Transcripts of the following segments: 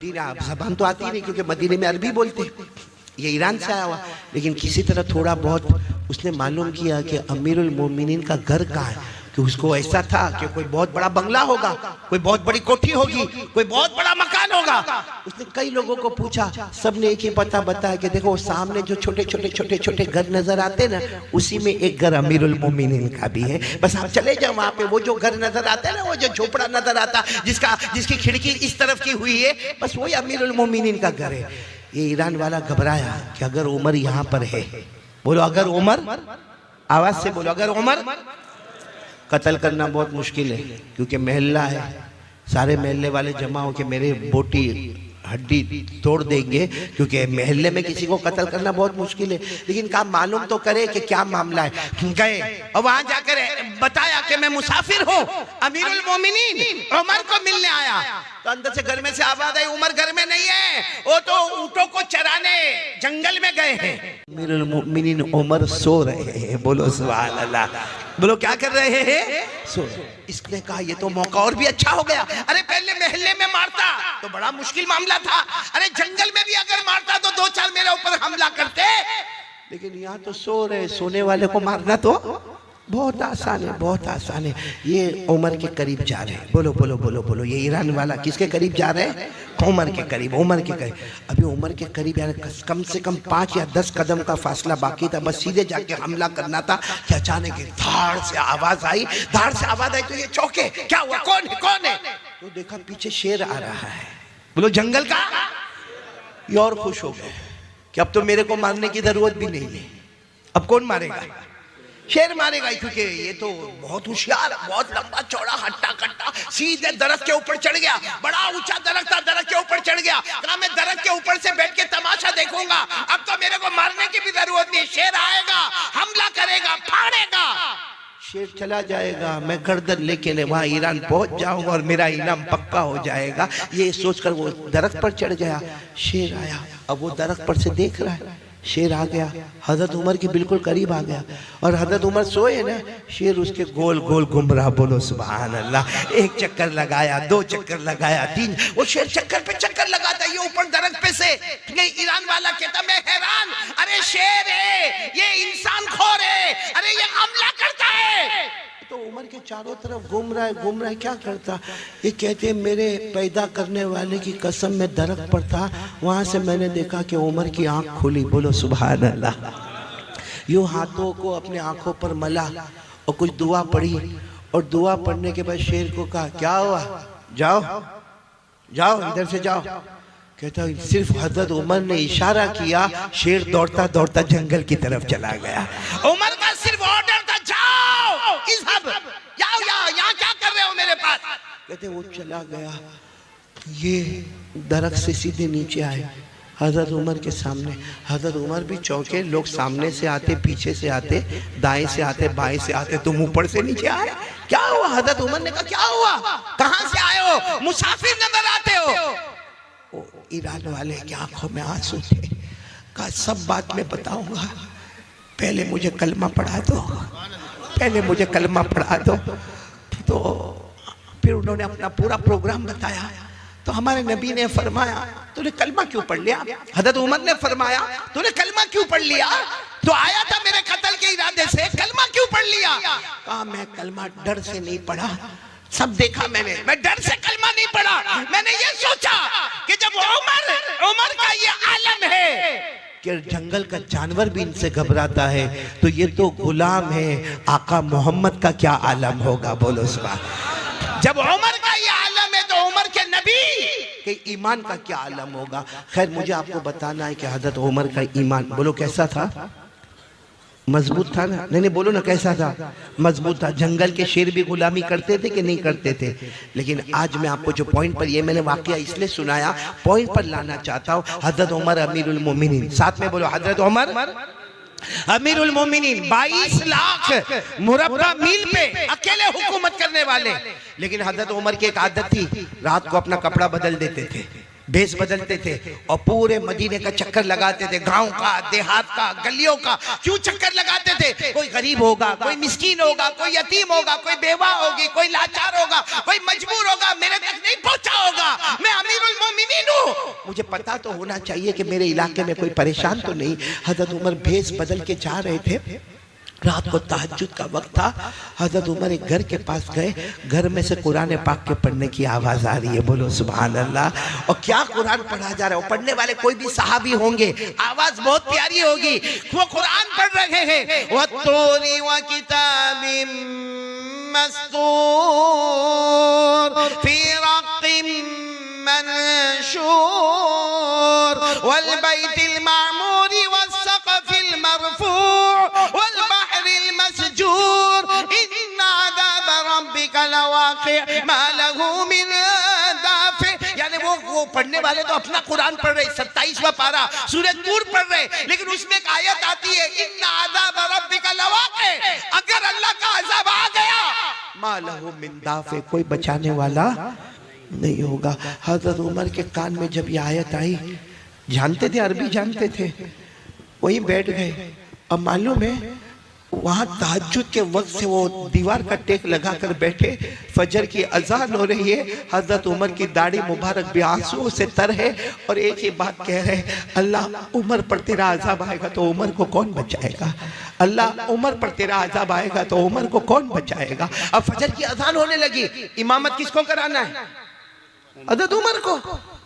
जबान तो आती नहीं क्योंकि मदीने में अरबी बोलते, ये ईरान से आया हुआ, लेकिन किसी तरह थोड़ा बहुत उसने मालूम किया कि अमीरुल मोमिनीन का घर कहाँ है। कि उसको ऐसा था कि कोई बहुत बड़ा बंगला होगा, कोई बहुत बड़ी कोठी होगी, कोई बहुत बड़ा मकान होगा। उसने कई लोगों को पूछा, सबने एक ही पता बताया कि देखो सामने जो छोटे छोटे घर नजर आते ना, उसी में एक घर अमीरुल मोमिनीन का भी है। बस आप चले जाओ वहां पे, वो जो घर नजर आता है ना, वो जो झोपड़ा नजर आता जिसकी खिड़की इस तरफ की हुई है, बस वही अमीरुल मोमिनीन का घर है। ये ईरान वाला घबराया कि अगर उमर यहाँ पर है, बोलो अगर उमर, आवाज से बोलो अगर उमर, कत्ल करना बहुत मुश्किल है क्योंकि महल्ला है, सारे महल्ले वाले जमा हो के मेरे बोटी हड्डी तोड़ देंगे, क्योंकि महल्ले में किसी को कत्ल करना बहुत मुश्किल है। लेकिन काम मालूम तो करे कि क्या मामला है। गए और वहां जाकर बताया कि मैं मुसाफिर हूँ, अमीरुल मोमिनीन उमर को मिलने आया। तो अंदर से घर में से आवाज आई, उमर घर में नहीं है, वो तो ऊंटों को चराने जंगल में गए हैं। अमीरुल मोमिनीन उमर सो रहे हैं, बोलो सुभान अल्लाह, बोलो क्या कर रहे हैं, सो। इसने कहा ये तो मौका और भी अच्छा हो गया। अरे पहले महल्ले में मारता तो बड़ा मुश्किल मामला था, अरे जंगल में भी अगर मारता तो 2-4 मेरे ऊपर हमला करते, लेकिन यहाँ तो सो रहे, सोने वाले को मारना तो बहुत आसान है, बहुत आसान है। ये उमर के करीब जा रहे हैं, बोलो बोलो बोलो बोलो, ये ईरान वाला किसके करीब जा रहे हैं, उमर के करीब, उमर के करीब। अभी उमर के करीब यार कम से कम 5 या 10 कदम का फासला बाकी था, बस सीधे जाके हमला करना था कि अचानक धाड़ से आवाज आई, धाड़ से आवाज आई तो ये चौके, क्या हुआ, कौन है कौन है? तो देखा पीछे शेर आ रहा है, बोलो जंगल का। ये और खुश हो गए कि अब तो मेरे को मारने की जरूरत भी नहीं है, अब कौन मारेगा, शेर मारेगा, क्योंकि ये तो बहुत होशियार, बहुत लंबा चौड़ा हट्टा कट्टा, सीधे दरख्त के ऊपर चढ़ गया, बड़ा ऊंचा दरख्त था, दरख्त के ऊपर चढ़ गया, कहा मैं दरख्त के ऊपर से बैठ के तमाशा देखूंगा, अब तो मेरे को मारने की भी जरूरत नहीं, शेर आएगा, हमला करेगा, फाड़ेगा, शेर चला जाएगा, मैं गर्दन लेके वहां ईरान पहुंच जाऊंगा और मेरा इनाम पक्का हो जाएगा। ये सोचकर वो दरख्त पर चढ़ गया। शेर आया, अब वो दरख्त पर से देख रहा है, शेर आ गया, हजरत उमर के बिल्कुल करीब आ गया, और हजरत उमर सोए ना, शेर उसके गोल गोल घूम रहा, बोलो सुभान अल्लाह। 1 चक्कर लगाया, 2 चक्कर लगाया, 3, वो शेर चक्कर पे चक्कर लगाता, ये ऊपर दरख्त पे से। ये ईरान वाला कहता मैं हैरान, अरे शेर है, ये इंसान खोर है, अरे ये हमला करता है। तो उमर के चारों तरफ घूम रहा है, क्या करता? ये कहते हैं मेरे पैदा करने वाले की कसम, में दरख्त पर था, वहां से मैंने देखा कि उमर की आंख खुली, बोलो सुभान अल्लाह। यूं हाथों को अपने आंखों पर मला और कुछ दुआ पढ़ी, और दुआ पढ़ने के बाद शेर को कहा क्या हुआ, जाओ जाओ इधर से जाओ। कहता सिर्फ हजरत उमर ने इशारा किया, शेर दौड़ता दौड़ता जंगल की तरफ चला गया। उमर का सिर्फ ऑर्डर था, जाओ जाओ यहाँ क्या कर रहे हो मेरे पास? कहते वो चला गया, ये दरख्त से सीधे नीचे आए हजरत उमर के सामने। हजरत उमर भी चौंके, लोग सामने से आते, पीछे से आते, दाएं से आते, बाएं से आते, तुम ऊपर से नीचे आए, क्या हुआ? हजरत उमर ने कहा क्या हुआ, कहां से आए हो, मुसाफिर नजर आते हो। ईरान वाले की आंखों में आंसू थे। कहा सब बात मैं बताऊंगा, पहले मुझे कलमा पढ़ा दो, पहले मुझे कलमा पढ़ा दो। तो फिर उन्होंने अपना पूरा प्रोग्राम बताया। तो हमारे नबी ने फरमाया तूने कलमा क्यों पढ़ लिया? हजरत उमर ने फरमाया तूने कलमा क्यों पढ़ लिया? तो आया था मेरे कत्ल के इरादे से, कलमा क्यों पढ़ लिया? कहा मैं कलमा डर से नहीं पढ़ा, सब देखा मैंने, मैं डर से कलमा नहीं पढ़ा, मैंने ये सोचा कि जब उमर का ये आलम है कि जंगल का जानवर भी इनसे घबराता है, तो ये तो गुलाम है, आका मोहम्मद का क्या आलम होगा, बोलो सुभान। जब उमर का ये आलम है तो उमर के नबी के ईमान का क्या आलम होगा। खैर मुझे आपको बताना है कि हजरत उमर का ईमान, बोलो कैसा था, मजबूत था ना? नहीं बोलो ना कैसा था, मजबूत था। जंगल के शेर भी गुलामी करते थे कि नहीं करते थे? लेकिन आज मैं आपको जो पॉइंट पर, ये मैंने वाकया इसलिए सुनाया, पॉइंट पर लाना चाहता हूँ। हजरत उमर अमीरुल मोमिनीन, साथ में बोलो हजरत उमर अमीरुल मोमिनीन, 22 लाख मुरब्बा मील पे अकेले हुकूमत करने वाले। लेकिन हजरत उमर की एक आदत थी, रात को अपना कपड़ा बदल देते थे, भेष बदलते थे और पूरे मदीने का चक्कर लगाते थे, गांव का, देहात का, गलियों का। क्यों चक्कर लगाते थे? कोई गरीब होगा, कोई मिस्कीन होगा, कोई यतीम होगा, कोई बेवा होगी, कोई लाचार होगा, कोई मजबूर होगा, मेरे तक नहीं पहुंचा होगा। मैं अमीरुल मोमिनीन हूं, मुझे पता तो होना चाहिए कि मेरे इलाके में कोई परेशान तो नहीं। हजरत उमर भेष बदल के जा रहे थे, रात को तहज्जुद का वक्त था। हजरत उमर एक घर के पास गए, घर में से कुरान पाक के पढ़ने की आवाज आ रही है, बोलो सुभान अल्लाह। और क्या कुरान पढ़ा जा रहा है, पढ़ने वाले कोई भी सहाबी होंगे, आवाज बहुत प्यारी होगी। वो कुरान पढ़ रहे हैं, वत्तूरी व किताबिम मस्तूर फी रक़्क़िम मनशूर वल बैतिल मामूर वस्सक़फ़िल मरफ़ूअ वल बहरिल मस्जूर इन्ना अज़ाब रब्बिका लवाक़िअ मा लहू मिन दाफ़िअ। यानी वो पढ़ने वाले तो अपना कुरान पढ़ रहे, 27वां पारा सूरह नूर पढ़ रहे, लेकिन उसमें एक आयत आती है, इन्ना अज़ाब रब्बिका लवाक़िअ। अगर अल्लाह का अज़ाब आ गया, मा लहू मिन दाफ़िअ, कोई बचाने वाला नहीं होगा। हजरत उमर के कान में जब ये आयत आई, जानते थे, अरबी जानते थे, वहीं बैठ गए। अब मालूम है वहां तहज्जुद के वक्त से वो दीवार का टेक लगाकर बैठे, फजर की अजान हो रही है, हजरत उमर की दाढ़ी मुबारक भी आंसुओं से तर है और एक ही बात कह रहे, अल्लाह उमर पर तेरा अजाब आएगा तो उमर को कौन बचाएगा, अल्लाह उमर पर तेरा अजाब आएगा तो उमर को कौन बचाएगा। अब फजर की अजान होने लगी, इमामत किसको कराना है? हज़रत उमर को,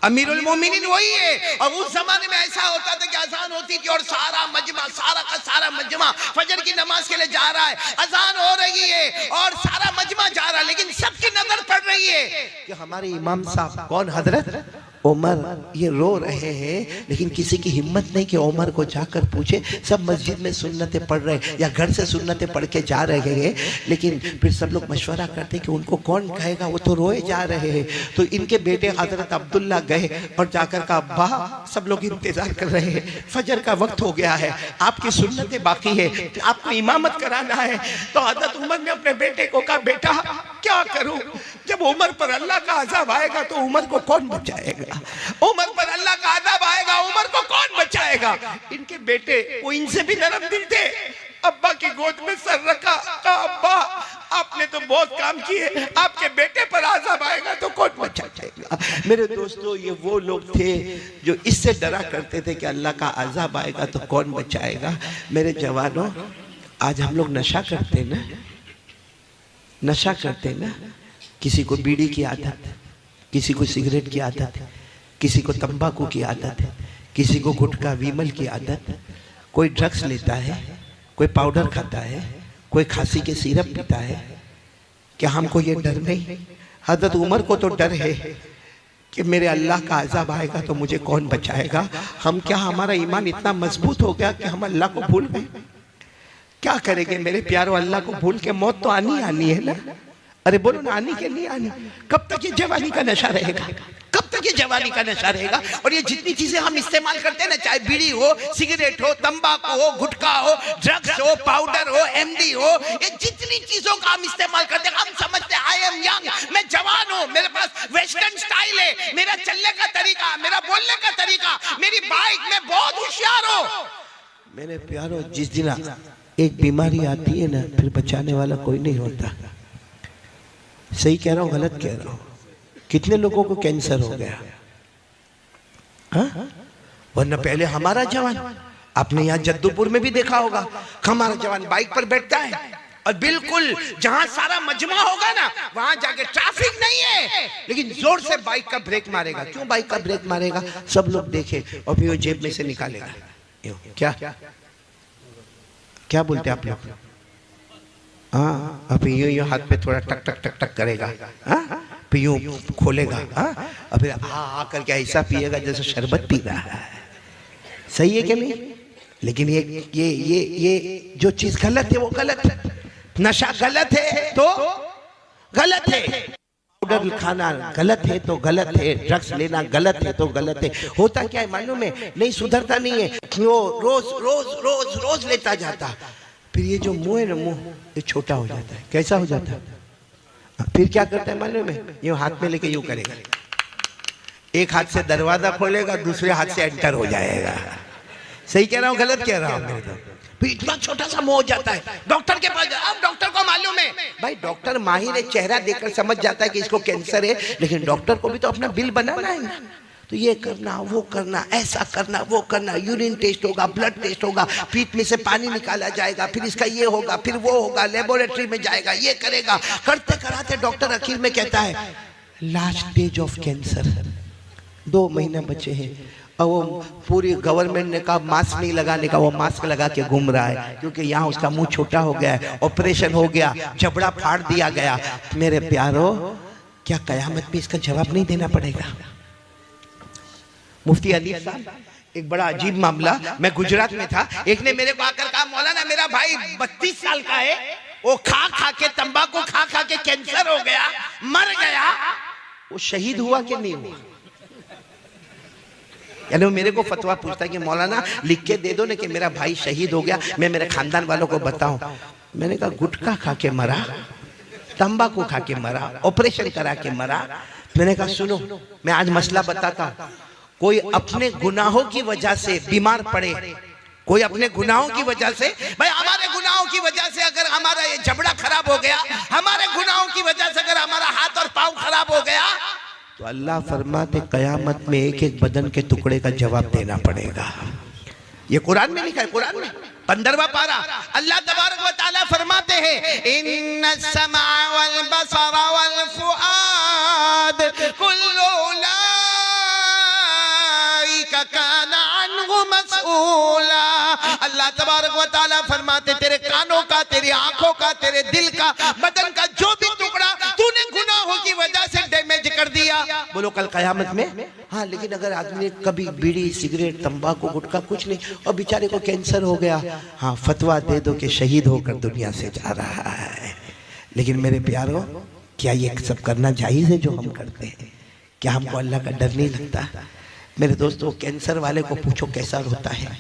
अमीरुल मोमिनीन वही है। और उस जमाने में ऐसा होता था कि अजान होती थी और सारा मजमा, सारा का सारा मजमा फजर की नमाज के लिए जा रहा है, अजान हो रही है और सारा मजमा जा रहा है, लेकिन सबकी नजर पड़ रही है कि हमारे इमाम साहब कौन, हजरत उमर, ये रो रहे हैं, लेकिन किसी की हिम्मत नहीं कि उमर को जाकर पूछे। सब मस्जिद में सुन्नतें पढ़ रहे हैं या घर से सुन्नतें पढ़ के जा रहे हैं, लेकिन फिर सब लोग मशवरा करते कि उनको कौन कहेगा, वो तो रोए जा रहे हैं। तो इनके बेटे हजरत अब्दुल्ला गए और जाकर कहा, अब्बा सब लोग इंतजार कर रहे हैं, फजर का वक्त हो गया है, आपकी सुन्नतें बाकी है, आपको इमामत कराना है। तो हजरत उमर ने अपने बेटे को कहा, बेटा क्या करूं, जब उमर पर अल्लाह का अज़ाब आएगा तो उमर को कौन बचाएगा, उमर पर अल्लाह का अज़ाब आएगा, उमर को कौन बचाएगा। इनके बेटे वो इनसे भी नरम दिल थे, अब्बा की गोद में सर रखा, कहा अब्बा आपने तो बहुत काम किए, आपके बेटे पर अज़ाब आएगा तो कौन बचाएगा। मेरे दोस्तों, ये वो लोग थे जो इससे डरा करते थे कि अल्लाह का अज़ाब आएगा तो कौन बचाएगा। मेरे जवानों, आज हम लोग नशा करते ना, नशा करते ना, किसी को बीड़ी की आदत, किसी को सिगरेट की आदत, किसी को तंबाकू की आदत, किसी को गुटखा विमल की आदत, कोई ड्रग्स लेता है, कोई पाउडर खाता है, कोई खांसी के सिरप पीता है। क्या हमको ये डर नहीं? हजरत उमर को तो डर है कि मेरे अल्लाह का अज़ाब आएगा तो मुझे कौन बचाएगा। हम क्या, हमारा ईमान इतना मजबूत हो गया कि हम अल्लाह को भूल गए। क्या करेंगे मेरे प्यारो, अल्लाह को भूल के मौत तो आनी आनी है ना। अरे बोलो ना, आनी के नहीं आनी। कब तक ये जवानी का नशा रहेगा, कब तक ये जवानी का नशा रहेगा। और ये जितनी चीजें हम इस्तेमाल करते हैं ना, चाहे बीड़ी हो, सिगरेट हो, तंबाकू हो, गुटखा हो, ड्रग्स हो, पाउडर हो, एमडी हो, ये जितनी चीजों का हम इस्तेमाल करते हैं, हम समझते हैं आई एम यंग, मैं जवान हूं, मेरे पास वेस्टर्न स्टाइल है, मेरा चलने का तरीका, मेरा बोलने का तरीका, मेरी बाइक, मैं बहुत होशियार हूं। मेरे प्यारो, जिस दिन एक बीमारी आती है ना, फिर बचाने वाला कोई नहीं होता। सही कह रहा हूँ, गलत कह रहा हूँ? कितने लोगों को कैंसर हो गया, हाँ? वरना पहले हमारा जवान, आपने यहाँ जद्दूपुर में भी देखा होगा, हमारा जवान बाइक पर बैठता है और बिल्कुल जहां सारा मजमा होगा ना, वहां जाके ट्रैफिक नहीं है, लेकिन जोर से बाइक का ब्रेक मारेगा। क्यों बाइक का ब्रेक मारेगा? सब लोग देखे और फिर वो जेब में से निकालेगा। क्या क्या बोलते आप लोग? हाँ, अभी यूं हाथ पे थोड़ा टक टक टक टक करेगा, हाँ, फिर यूं खोलेगा, हाँ, और फिर हाँ करके ऐसा पिएगा जैसे शरबत पी रहा है। सही है कि नहीं? लेकिन ये जो चीज गलत है वो गलत है। नशा गलत है तो गलत है, पाउडर खाना गलत है तो गलत है, ड्रग्स लेना गलत है तो गलत है। होता क्या है मालूम है? नहीं सुधरता नहीं है, वो रोज रोज रोज रोज लेता जाता, फिर ये जो मुंह है ना, मुंह ये छोटा हो जाता है। कैसा हो जाता है? फिर क्या करता है मालूम है? यूं हाथ में लेके यूं करेगा, एक हाथ से दरवाजा खोलेगा, दूसरे हाथ से एंटर हो जाएगा। सही कह रहा हूँ गलत कह रहा हूँ? मेरे तो फिर इतना छोटा सा मुंह हो जाता है, डॉक्टर के पास अब डॉक्टर को मालूम है। भाई डॉक्टर माहिर है, चेहरा देखकर समझ जाता है कि इसको कैंसर है, लेकिन डॉक्टर को भी तो अपना बिल बनाना है ना। तो ये करना, वो करना, ऐसा करना, वो करना, यूरिन टेस्ट होगा, ब्लड टेस्ट होगा, पीठ में से पानी निकाला जाएगा, फिर इसका ये होगा, फिर वो होगा, लेबोरेटरी में जाएगा, ये करेगा। करते कराते डॉक्टर आखिर में कहता है लास्ट स्टेज ऑफ कैंसर, 2 महीने बचे हैं। और वो पूरी गवर्नमेंट ने कहा मास्क नहीं लगाने का, वो मास्क लगा के घूम रहा है, क्योंकि यहाँ उसका मुंह छोटा हो गया है, ऑपरेशन हो गया, जबड़ा फाड़ दिया गया। मेरे प्यारो, क्या कयामत में इसका जवाब नहीं देना पड़ेगा? मुफ्ती अली साहब, एक बड़ा अजीब मामला, मैं गुजरात में था, एक ने मेरे को आकर कहा मौलाना मेरा भाई 32 साल का है, वो खा खा के, तंबाकू खा खा के कैंसर हो गया, मर गया। वो शहीद हुआ कि नहीं हुआ? यानी वो मेरे को फतवा पूछता है कि मौलाना लिख के दे दो ना कि मेरा भाई शहीद हो गया, मैं मेरे खानदान वालों को बताऊं। मैंने कहा गुटखा खा के मरा, तंबाकू खा के मरा, ऑपरेशन करा के मरा। मैंने कहा सुनो, मैं आज मसला बताता हूं। कोई अपने गुनाहों की वजह से बीमार पड़े, कोई अपने गुनाहों की वजह से, भाई हमारे गुनाहों की वजह से अगर हमारा ये जबड़ा खराब हो गया, हमारे गुनाहों की वजह से अगर हमारा हाथ और पांव खराब हो गया, तो अल्लाह फरमाते कयामत में एक एक बदन के टुकड़े का जवाब देना पड़ेगा। ये कुरान में लिखा है, कुरान में 15वां पारा, अल्लाह तबारक व तआला फरमाते हैं इन्नस समा वल बसर वल फुआद कुल्लु उलाइका काना अन्हु मसऊला। अल्लाह तबारक व तआला फरमाते तेरे कानों का, तेरी आंखों का, तेरे दिल का, बदन का जो भी टुकड़ा तूने गुनाहों की वजह से डैमेज कर दिया, बोलो कल कयामत में। हाँ, लेकिन अगर आदमी ने कभी बीड़ी, सिगरेट, तंबाकू, गुटखा कुछ नहीं, और बेचारे को कैंसर हो गया, हाँ फतवा दे दो कि शहीद होकर दुनिया से जा रहा है। लेकिन मेरे प्यारों, क्या ये सब करना जायज़ है जो हम करते हैं? क्या हमको अल्लाह का डर नहीं लगता? मेरे दोस्तों, कैंसर वाले को पूछो कैसा रोता है,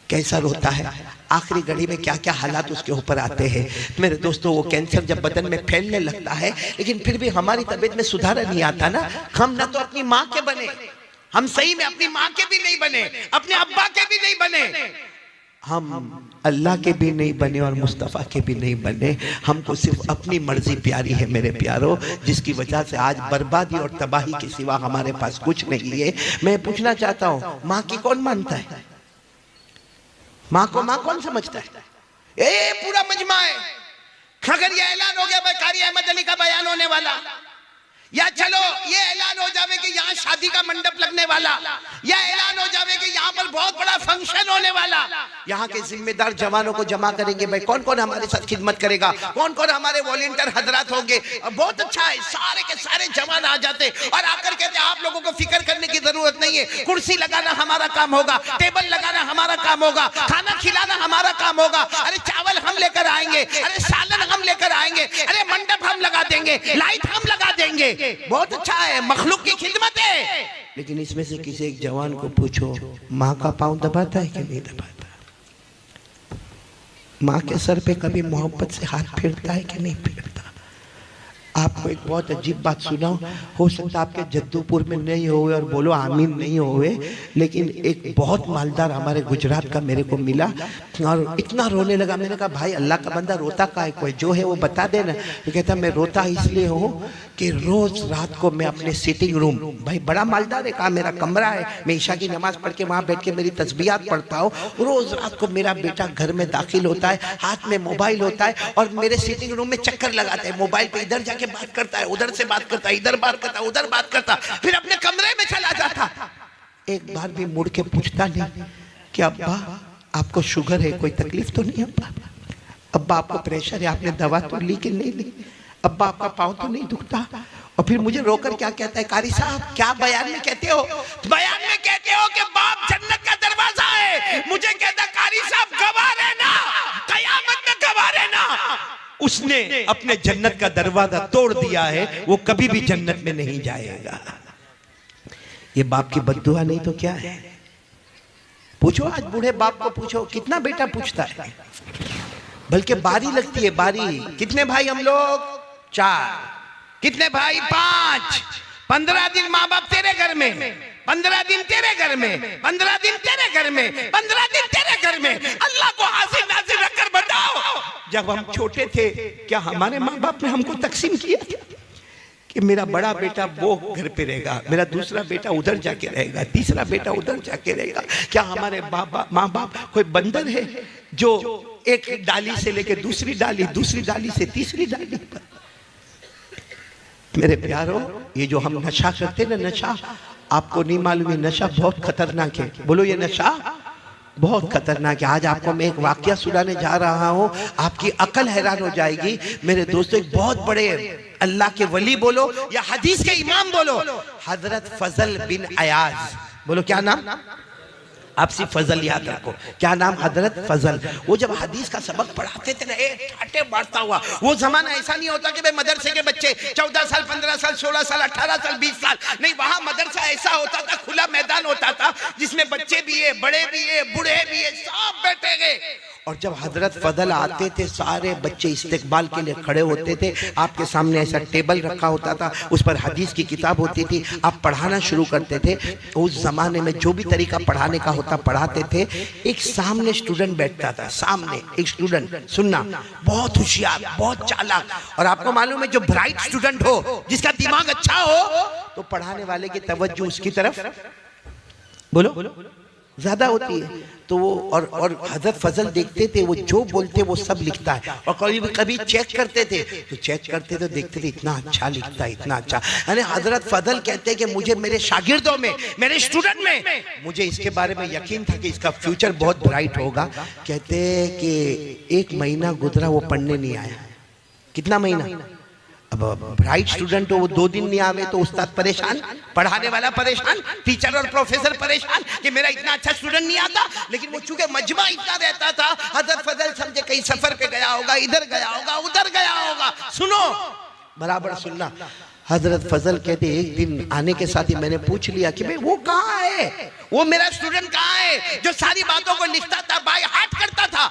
कैसा रोता है, आखिरी घड़ी में क्या क्या हालात उसके ऊपर आते हैं। मेरे दोस्तों, वो कैंसर जब बदन में फैलने लगता है, लेकिन फिर भी हमारी तबीयत में सुधार नहीं आता ना। हम ना तो अपनी माँ के बने, हम सही में अपनी माँ के भी नहीं बने, अपने अब्बा के भी नहीं बने, हम अल्लाह के भी नहीं बने और मुस्तफ़ा के भी नहीं बने। हमको सिर्फ अपनी मर्जी प्यारी है मेरे प्यारों, जिसकी वजह से आज बर्बादी और तबाही के सिवा हमारे पास कुछ नहीं है। मैं पूछना चाहता हूँ, माँ की कौन मानता है? माँ को माँ कौन समझता है? ए पूरा मजमा है। अगर ये ऐलान हो गया भाई कारी अहमद अली का बयान होने वाला, या चलो ये ऐलान हो जावे कि यहाँ शादी का मंडप लगने वाला, या ऐलान हो जावे कि यहाँ पर बहुत बड़ा फंक्शन होने वाला, यहाँ के जिम्मेदार जवानों को जमा करेंगे, भाई कौन कौन हमारे साथ खिदमत करेगा, कौन कौन हमारे वॉलंटियर हजरात होंगे। बहुत अच्छा है, सारे के सारे जवान आ जाते और आकर कहते आप लोगों को फिक्र करने की जरूरत नहीं है, कुर्सी लगाना हमारा काम होगा, टेबल लगाना हमारा काम होगा, खाना खिलाना हमारा काम होगा, अरे चावल हम लेकर आएंगे, अरे सालन हम लेकर आएंगे, अरे मंडप हम लगा देंगे, लाइट हम लगा देंगे। बहुत अच्छा है, मखलूक की खिदमत है। लेकिन इसमें से किसी एक जवान को पूछो माँ का पांव दबाता है कि नहीं दबाता? माँ के सर पे कभी मोहब्बत से हाथ फेरता है कि नहीं फेरता? आपको एक बहुत अजीब बात सुनाऊं, हो सकता आपके जद्दूपुर में नहीं होवे और बोलो आमीन नहीं होवे, लेकिन एक बहुत मालदार हमारे गुजरात का मेरे को मिला और इतना रोने लगा। मैंने कहा भाई अल्लाह का बंदा रोता का है, कोई जो है वो बता देना। तो कहता मैं रोता इसलिए हूँ कि रोज रात को मैं अपने सिटिंग रूम, भाई बड़ा मालदार है, कहा मेरा कमरा है, मैं ईशा की नमाज पढ़ के वहाँ बैठ के मेरी तस्बीहात पढ़ता हूँ। रोज रात को मेरा बेटा घर में दाखिल होता है, हाथ में मोबाइल होता है और मेरे सिटिंग रूम में चक्कर लगाता है, मोबाइल पे इधर जाके बात करता है, उधर से बात करता है, इधर बात करता है, उधर बात करता, फिर अपने कमरे में चला जाता। एक बार भी मुड़ के पूछता नहीं कि अब्बा आपको शुगर है, कोई तकलीफ तो नहीं? अब्बा आपको प्रेशर है, आपने दवा तो ली कि नहीं ली? अब्बा आपका पाँव तो नहीं दुखता? और फिर मुझे रोकर क्या कहता है, कारी साहब क्या बयान में कहते हो? बयान में कहते हो कि बाप जन्नत का दरवाजा है। मुझे कहता कारी साहब गवाह रहना, कयामत में गवाह रहना, उसने अपने जन्नत का दरवाजा तोड़ दिया है, वो कभी भी जन्नत में नहीं जाएगा। ये बाप की बद्दुआ नहीं तो क्या है? पूछो आज बूढ़े बाप को पूछो, कितना बेटा पूछता है, बल्कि बारी लगती है बारी। कितने भाई हम लोग? 4। कितने भाई? 5। 15 दिन माँ बाप तेरे घर में, 15 दिन तेरे घर में, 15 दिन तेरे घर में, 15 दिन तेरे घर में। अल्लाह को हाजिर नाजिर रखकर बताओ, जब हम छोटे थे क्या हमारे माँ बाप ने हमको तकसीम किया था कि मेरा बड़ा बेटा वो घर पे रहेगा, मेरा दूसरा बेटा उधर जाके रहेगा, तीसरा बेटा उधर जाके रहेगा? क्या हमारे माँ बाप कोई बंदर है जो एक डाली से लेके दूसरी डाली, दूसरी डाली से तीसरी डाली पर? मेरे प्यारो, ये जो हम नशा करते ना, नशा आपको नहीं मालूम है, नशा बहुत खतरनाक है। बोलो ये नशा बहुत खतरनाक है। आज आपको मैं एक वाकया सुनाने जा रहा हूँ, आपकी अकल हैरान हो जाएगी। मेरे दोस्तों, एक बहुत बड़े अल्लाह के वली बोलो या हदीस के इमाम बोलो, हजरत फजल बिन अयाज, बोलो क्या नाम? आप सिर्फ फजल याद रखो, क्या नाम? हजरत फजल। वो जब हदीस का सबक पढ़ाते थे ना, ठाटे बढ़ता हुआ, वो जमाना ऐसा नहीं होता कि भाई मदरसे के बच्चे 14 साल 15 साल 16 साल 18 साल 20 साल, नहीं, वहां मदरसा ऐसा होता था, खुला मैदान होता था जिसमें बच्चे भी है, बड़े भी है, बूढ़े भी है, सब बैठे गए। और जब हजरत फजल आते थे, सारे बच्चे इस्तेकबाल के लिए खड़े होते थे। आपके सामने ऐसा टेबल रखा होता था, उस पर हदीस की किताब होती थी, आप पढ़ाना शुरू करते थे। उस जमाने में जो भी तरीका पढ़ाने का होता पढ़ाते थे। एक सामने स्टूडेंट बैठता था, सामने एक स्टूडेंट, सुनना, बहुत होशियार, बहुत चालाक। और आपको मालूम है, जो ब्राइट स्टूडेंट हो, जिसका दिमाग अच्छा हो, तो पढ़ाने वाले की तवज्जो उसकी तरफ, बोलो, ज्यादा होती है। तो वो और हजरत फजल देखते थे, वो जो बोलते वो सब लिखता है। और कभी चेक करते थे, तो चेक करते तो देखते थे इतना अच्छा लिखता है, इतना अच्छा। यानी हजरत फजल कहते हैं कि मुझे मेरे शागिर्दों में, मेरे स्टूडेंट में, मुझे इसके बारे में यकीन था कि इसका फ्यूचर बहुत ब्राइट होगा। कहते कि 1 महीना गुजरा, वो पढ़ने नहीं आया। कितना महीना? अब ब्राइट स्टूडेंट हो, वो 2 दिन नहीं आवे तो उस्ताद परेशान, पढ़ाने वाला परेशान, टीचर और प्रोफेसर परेशान कि मेरा इतना अच्छा स्टूडेंट नहीं आता। लेकिन वो चूंकि मजमा इतना रहता था, हजरत फजल समझे कहीं सफर पे गया होगा, इधर गया होगा, उधर गया होगा। सुनो, बराबर सुनना। हजरत फजल कहते एक दिन आने के साथ ही मैंने पूछ लिया कि भाई वो कहाँ है, वो मेरा स्टूडेंट कहाँ है जो सारी बातों को लिखता था, बाय हार्ट करता था?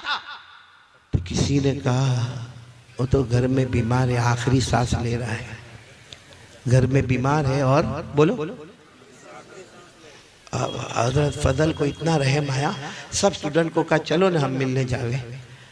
तो किसी ने कहा वो तो घर में बीमार है, आखिरी सांस ले रहा है, घर में बीमार है। और बोलो, हजरत फजल को इतना रहम आया, सब स्टूडेंट को कहा चलो ना हम मिलने जावे,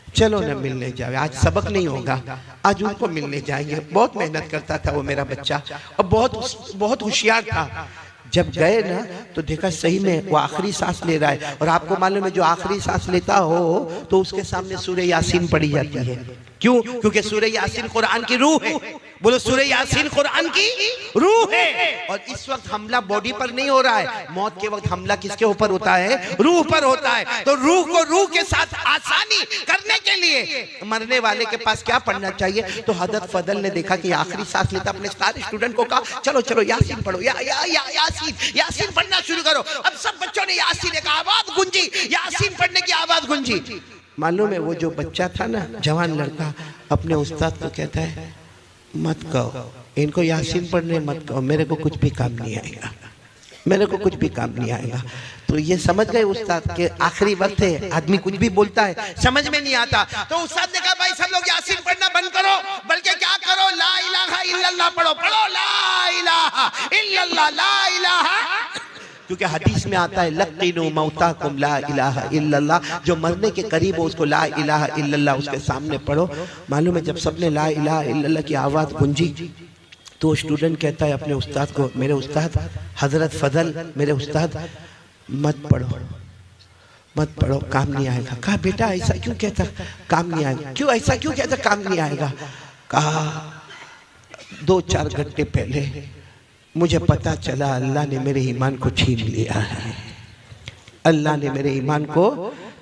चलो ना मिलने जावे, आज सबक नहीं होगा, आज उनको मिलने जाएंगे। बहुत मेहनत करता था वो मेरा बच्चा, और बहुत होशियार था। जब गए ना तो देखा सही में वो आखिरी सांस ले रहा है। और आपको मालूम है, जो आखिरी सांस लेता हो तो उसके सामने सूरह यासीन पढ़ी जाती है। क्यों? क्योंकि सूरह यासीन कुरान की रूह है। बोलो, सूरह यासीन कुरान की रूह है। और इस वक्त हमला बॉडी पर नहीं हो रहा है, मौत के वक्त हमला किसके ऊपर होता है? रूह पर होता है। तो रूह को रूह के साथ आसानी करने के लिए मरने वाले के पास क्या पढ़ना चाहिए? तो हजरत फजल ने देखा कि आखिरी सांस लेता, अपने सारे स्टूडेंट को कहा चलो चलो यासीन पढ़ो, यासीन पढ़ना शुरू करो। अब सब बच्चों ने यासीन एक आवाज गूंजी, यासीन पढ़ने की आवाज गूंजी। मालूम है, वो जो बच्चा था ना, जवान लड़का, अपने उस्ताद को कहता है मत कहो इनको यासीन पढ़ने, मत कहो, मेरे को कुछ भी काम नहीं आएगा, मेरे को कुछ भी काम नहीं आएगा। तो ये समझ गए उस्ताद के आखिरी वक्त है, आदमी कुछ भी बोलता है समझ में नहीं आता। तो उस्ताद ने कहा भाई सब लोग यासीन पढ़ना बंद करो, बल्कि क्या करो, ला इलाहा इल्लल्लाह पढ़ो, पढ़ो ला इलाहा इल्लल्लाह, ला इलाहा। क्योंकि हदीस में आता है लक़िनु मौताकुम ला इलाहा इल्लल्लाह, जो मरने के करीब हो उसको ला इलाहा इल्लल्लाह उसके सामने पढ़ो। मालूम है, जब सबने ला इलाहा इल्लल्लाह की आवाज़ गूंजी तो स्टूडेंट कहता है अपने उस्ताद को, मेरे उस्ताद हजरत फजल, मेरे उस्ताद मत पढ़ो, मत पढ़ो, काम नहीं आएगा। कहा बेटा ऐसा क्यों कहता, काम नहीं आएगा? क्यों ऐसा क्यों कहता काम नहीं आएगा? कहा 2-4 घंटे पहले मुझे पता चला अल्लाह ने मेरे ईमान को छीन लिया है, अल्लाह ने मेरे ईमान को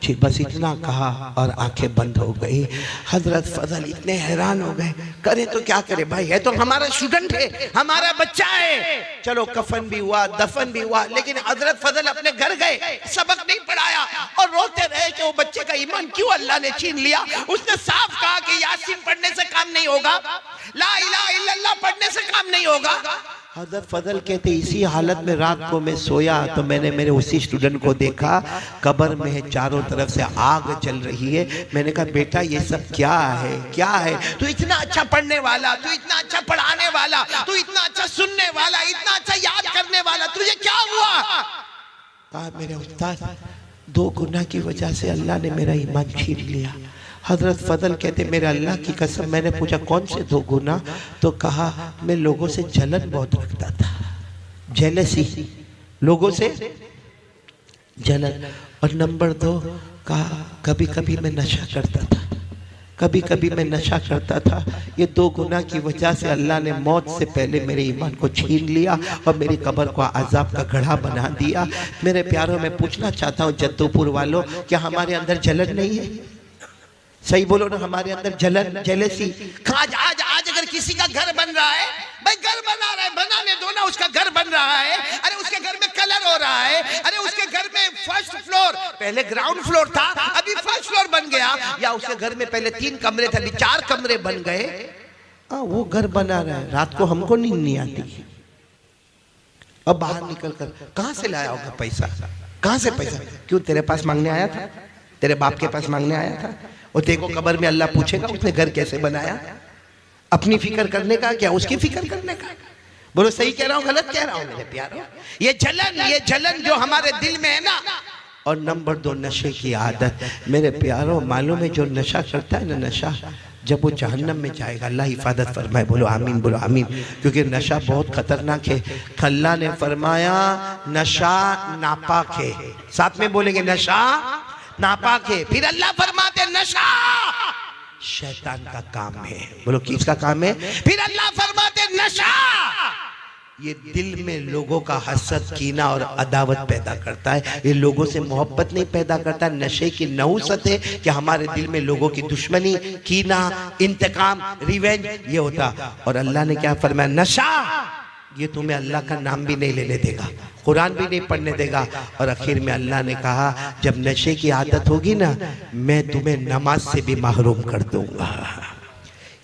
छीन, बस इतना कहा और आंखें बंद हो गई। हजरत फजल इतने हैरान हो गए, करे तो क्या करे भाई, है तो हमारा स्टूडेंट है, हमारा बच्चा है। चलो कफन भी हुआ, दफन भी हुआ, लेकिन हजरत फजल अपने घर गए, सबक नहीं पढ़ाया और रोते रहे कि वो बच्चे का ईमान क्यों अल्लाह ने छीन लिया। उसने साफ कहा कि यासीन पढ़ने से काम नहीं होगा, ला इलाहा इल्लल्लाह पढ़ने से काम नहीं होगा। हजरत फजल कहते इसी हालत में रात को मैं सोया तो मैंने मेरे उसी स्टूडेंट को देखा, कब्र में है, चारों तरफ से आग चल रही है। मैंने कहा बेटा ये सब क्या है, क्या है? तू इतना अच्छा पढ़ने वाला, तू इतना अच्छा पढ़ाने वाला, तू इतना अच्छा सुनने वाला, इतना अच्छा याद करने वाला, तुझे क्या हुआ? कहा मेरे उस्ताद 2 गुनाह की वजह से अल्लाह ने मेरा ईमान छीन लिया। हजरत फजल कहते मेरे अल्लाह की कसम, मैंने पूछा कौन से 2 गुनाह? तो कहा मैं लोगों से जलन बहुत रखता था, जेलसी, लोगों से जलन। और नंबर 2 कहा कभी कभी मैं नशा करता था, कभी कभी मैं नशा करता था। ये 2 गुनाह की वजह से अल्लाह ने मौत से पहले मेरे ईमान को छीन लिया और मेरी कब्र को अजाब का गढ़ा बना दिया। मेरे प्यारों में पूछना चाहता हूँ जद्दोपुर वालों, क्या हमारे अंदर जलन नहीं है? सही बोलो ना, हमारे अंदर जलन, जेलसी। आज आज आज अगर किसी का घर बन रहा है, भाई घर बना रहा है, बनाने दो ना, उसका घर बन रहा है। अरे उसके घर में कलर हो रहा है, अरे उसके घर में फर्स्ट फ्लोर, पहले ग्राउंड फ्लोर था, अभी फर्स्ट फ्लोर बन गया। या उसके घर में पहले 3 कमरे थे, अभी 4 कमरे बन गए। वो घर बना रहा है, रात को हमको नींद नहीं आती। अब बाहर निकल कर कहां से लाया होगा पैसा? कहां से पैसा? क्यों तेरे पास मांगने आया था? तेरे बाप के पास मांगने आया था? और देखो कब्र में अल्लाह पूछेगा उसने घर कैसे बनाया? अपनी फिक्र करने का क्या, उसकी फिक्र करने का? बोलो सही कह रहा हूँ गलत कह रहा हूँ मेरे प्यारों? ये जलन जो हमारे दिल में है ना। और नंबर 2 नशे की आदत। मेरे प्यारों मालूम है जो नशा करता है ना, नशा जब वो जहन्नम में जाएगा, अल्लाह हिफाजत फरमाए, बोलो आमीन, बोलो आमीन। क्योंकि नशा बहुत खतरनाक है। अल्लाह ने फरमाया नशा नापाक है, साथ में बोलेंगे नशा नापाक है। फिर अल्लाह फरमाते नशा शैतान का काम है, बोलो किसका काम है? फिर अल्लाह फरमाते नशा ये दिल में लोगों का हसद, कीना और अदावत पैदा करता है। ये लोगों से मोहब्बत नहीं पैदा करता। नशे की नहुसत है कि हमारे दिल में लोगों की दुश्मनी, कीना, इंतकाम, रिवेंज ये होता। और अल्लाह ने क्या फरमाया? नशा ये तुम्हें अल्लाह का नाम भी नहीं लेने देगा, कुरान भी नहीं पढ़ने देगा। और आखिर में अल्लाह ने कहा जब नशे की आदत होगी ना, मैं तुम्हें नमाज से भी महरूम कर दूंगा।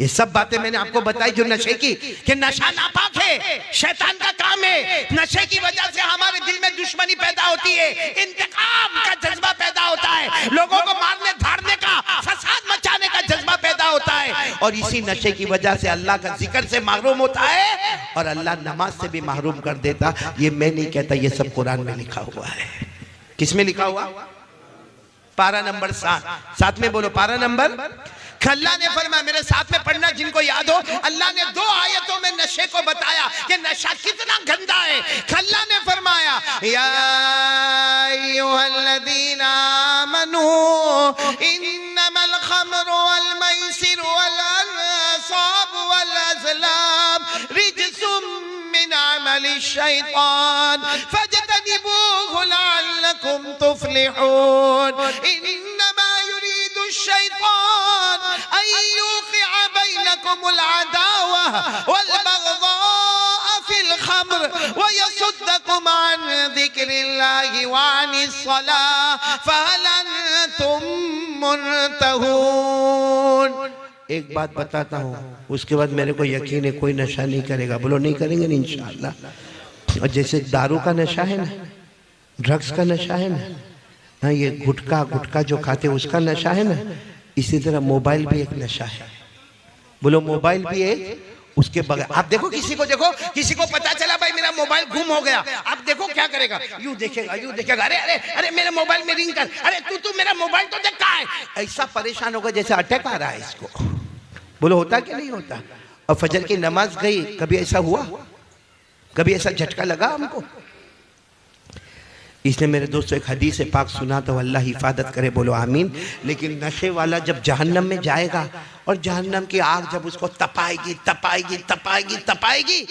ये सब बातें मैंने आपको बताई जो नशे की, कि नशा नापाक है, शैतान का काम है। नशे की वजह से हमारे दिल में दुश्मनी पैदा होती है, इंतकाम का जज्बा पैदा होता है, लोगों को मारने धाड़ने का, फसाद मचाने का जज्बा पैदा होता है। और इसी नशे की वजह से अल्लाह का जिक्र से महरूम होता है और अल्लाह नमाज से भी महरूम कर देता। ये मैं नहीं कहता, ये सब कुरान में लिखा हुआ है। किस में लिखा हुआ? पारा नंबर 7, साथ में बोलो पारा नंबर। अल्लाह ने फरमाया, मेरे साथ में पढ़ना जिनको याद हो, अल्लाह ने 2 आयतों में नशे को बताया कि नशा कितना गंदा है। अल्लाह ने फरमाया या अय्युहल्लज़ीना आमनू इन्नमल खम्रु वल मैसिरु वल अंसाब वल अज़लाम रिज्सुम मिन अमलि शैतान फज्तनिबूहु लअल्लकुम तुफ्लिहून। इन्नमा युरीदु शैतान अन युक़िअ बैनकुमुल अदावा वल बग़ज़ाअ फिल खम्र व यसुद्दकुम अन ज़िक्रिल्लाहि व अनिस सलाह फहल अंतुम मुंतहून। एक बात बताता हूँ, उसके बाद मेरे को यकीन है कोई नशा नहीं करेगा। बोलो नहीं करेंगे ना इंशाअल्लाह। और जैसे दारू का नशा है ना, ड्रग्स का नशा है ना, हाँ ये गुटखा जो खाते उसका नशा है ना, इसी तरह मोबाइल भी एक नशा है। बोलो मोबाइल भी एक, उसके बगैर आप देखो किसी को पता चला भाई मेरा मोबाइल गुम हो गया, आप देखो क्या करेगा? यूं देखेगा, अरे अरे अरे मेरे मोबाइल में रिंग कर, अरे तू मेरा मोबाइल तो देख कहाँ है। ऐसा परेशान होगा जैसे अटैक आ रहा है इसको। बोलो होता कि नहीं होता? और फजर की नमाज गई, कभी ऐसा हुआ? कभी ऐसा झटका लगा हमको? इसने मेरे दोस्तों एक हदीस पाक सुना तो अल्लाह हिफाजत करे, बोलो आमीन। लेकिन नशे वाला जब जहन्नम में जाएगा और जहन्नम की आग जब उसको तपाएगी तपाएगी तपाएगी तपाएगी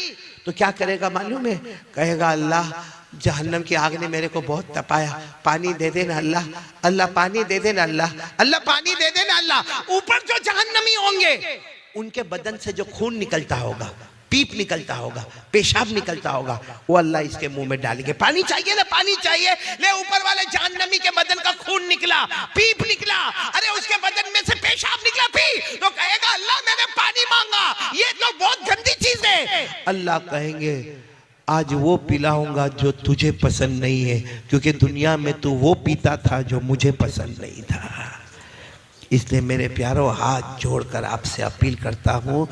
तो क्या करेगा मालूम है? कहेगा अल्लाह जहन्नम की आग ने मेरे को बहुत तपाया, पानी दे देना अल्लाह, अल्लाह पानी दे देना अल्लाह, अल्लाह पानी दे देना अल्लाह। ऊपर जो जहन्नमी होंगे उनके बदन से जो खून निकलता होगा, पीप निकलता होगा, पेशाब निकलता होगा, वो अल्लाह इसके मुंह में डालेंगे। पानी चाहिए ना, पानी चाहिए, ले ऊपर वाले जहन्नमी के बदन का खून निकला, पीप निकला, अरे उसके बदन में से पेशाब निकला, पी तो कहेगा अल्लाह मैंने पानी मांगा, ये तो बहुत गंदी चीज है। अल्लाह कहेंगे आज वो पिलाऊंगा जो तुझे पसंद नहीं है, क्योंकि दुनिया में तू वो पीता था जो मुझे पसंद नहीं था। इसलिए मेरे प्यारों, हाथ जोड़कर आपसे अपील करता हूँ,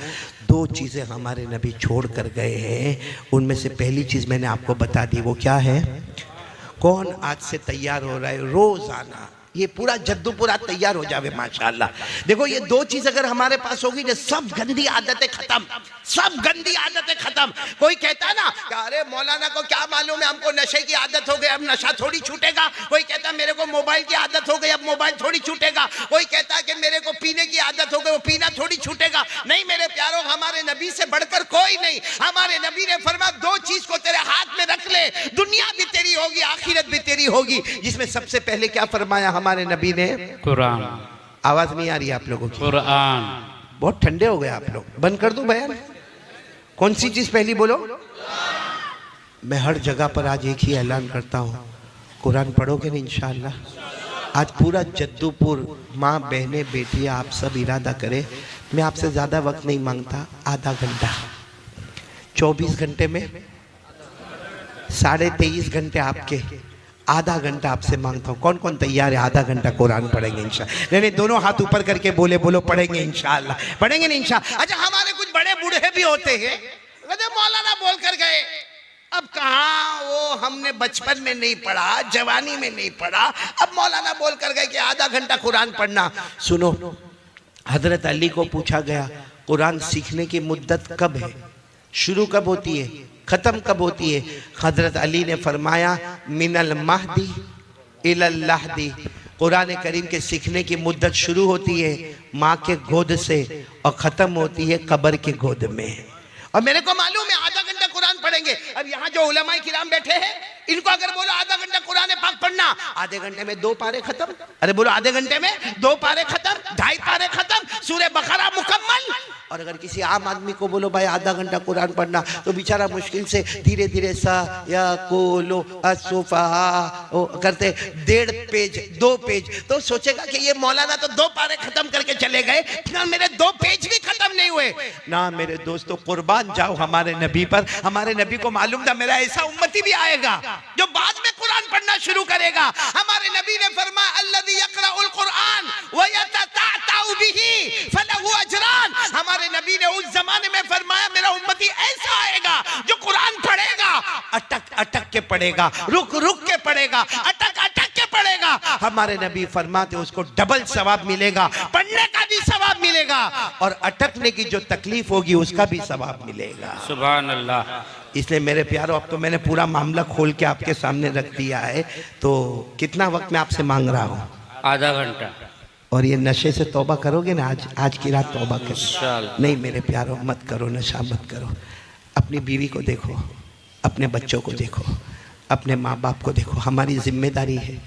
दो चीज़ें हमारे नबी छोड़ कर गए हैं। उनमें से पहली चीज़ मैंने आपको बता दी, वो क्या है? कौन आज से तैयार हो रहा है रोज़ाना ये पूरा जद्दू पूरा तैयार हो जावे माशाअल्लाह। देखो ये दो चीज अगर हमारे पास होगी ना, सब गंदी आदतें खत्म, सब गंदी आदतें खत्म। कोई कहता ना अरे मौलाना को क्या मालूम है, हमको नशे की आदत हो गई, अब नशा थोड़ी छूटेगा। कोई कहता मेरे को मोबाइल की आदत हो गई, अब मोबाइल थोड़ी छूटेगा। कोई कहता कि मेरे को पीने की आदत हो गई, वो पीना थोड़ी छूटेगा। नहीं मेरे प्यारों, हमारे नबी से बढ़कर कोई नहीं। हमारे नबी ने फरमाया दो चीज को तेरे हाथ में रख ले, दुनिया भी तेरी होगी, आखिरत भी तेरी होगी। जिसमें सबसे पहले क्या फरमाया हमारे नबी ने? कुरान। आवाज नहीं आ रही आप लोगों की? कुरान। बहुत ठंडे हो गए आप लोग, बंद कर दो बयान। कौन सी चीज पहली बोलो? मैं हर जगह पर आज एक ही ऐलान करता हूँ, कुरान पढ़ोगे ना इंशाअल्लाह। आज पूरा जद्दूपुर, माँ बहनें बेटियां, आप सब इरादा करें। मैं आपसे ज्यादा वक्त नहीं मांगता, आधा घंटा, 24 घंटे में 23.5 घंटे आपके, आधा घंटा आपसे मांगता हूँ। कौन कौन तैयार है? आधा घंटा कुरान पढ़ेंगे इंशाअल्लाह। नहीं, दोनों हाथ ऊपर करके बोलो पढ़ेंगे इंशाअल्लाह, पढ़ेंगे नहीं इंशाअल्लाह। अच्छा, हमारे कुछ बड़े बूढ़े भी होते हैं, मौलाना बोल कर गए। अब कहाँ वो हमने बचपन में नहीं पढ़ा, जवानी में नहीं पढ़ा, अब मौलाना बोल कर गए कि आधा घंटा कुरान पढ़ना। सुनो, हजरत अली को पूछा गया कुरान सीखने की मुद्दत कब है, शुरू कब होती है, खत्म कब होती है? हजरत अली ने फरमाया मिनल महदी इलल लहदी। कुरान करीम के सीखने की मुद्दत शुरू होती है माँ के गोद से और खत्म होती है कब्र के गोद में। और मेरे को मालूम है आधा घंटा कुरान पढ़ेंगे। अब यहाँ जो उलमाए किराम बैठे हैं, इनको अगर बोलो आधा घंटा कुरान पाक पढ़ना, आधे घंटे में 2 पारे खत्म। अरे बोलो आधे घंटे में 2 पारे खत्म, 2.5 पारे खत्म, सूरह बकरा मुकम्मल। और अगर किसी आम आदमी को बोलो भाई आधा घंटा कुरान पढ़ना, तो बेचारा मुश्किल से धीरे धीरे सा या कोलो असुफा करते 1.5 पेज 2 पेज, तो सोचेगा कि ये मौलाना तो 2 पारे खत्म करके चले गए, मेरे 2 पेज भी खत्म नहीं हुए ना। मेरे दोस्तों, कुर्बान जाओ हमारे नबी पर। हमारे नबी को मालूम था मेरा ऐसा उम्मती भी आएगा जो बाद में कुरान पढ़ना शुरू करेगा। हमारे नबी ने फरमाया अल्लज़ी यक़रउल कुरान व यतताअतउ बिही फलहु अजरान। हमारे नबी ने उस जमाने में फरमाया मेरा उम्मती ऐसा आएगा जो कुरान पढ़ेगा, अटक अटक के पढ़ेगा, रुक रुक के पढ़ेगा, अटक अटक के पढ़ेगा। हमारे नबी फरमाते उसको डबल सवाब मिलेगा, पढ़ने का भी सवाब मिलेगा और अटकने की जो तकलीफ होगी उसका भी सवाब मिलेगा। सुभान अल्लाह। इसलिए मेरे प्यारों, अब तो मैंने पूरा मामला खोल के आपके सामने रख दिया है, तो कितना वक्त मैं आपसे मांग रहा हूँ? आधा घंटा। और ये नशे से तौबा करोगे ना? आज की रात तौबा करो। नहीं मेरे प्यारों, मत करो, नशा मत करो। अपनी बीवी को देखो, अपने बच्चों को देखो, अपने माँ बाप को देखो। हमारी जिम्मेदारी है।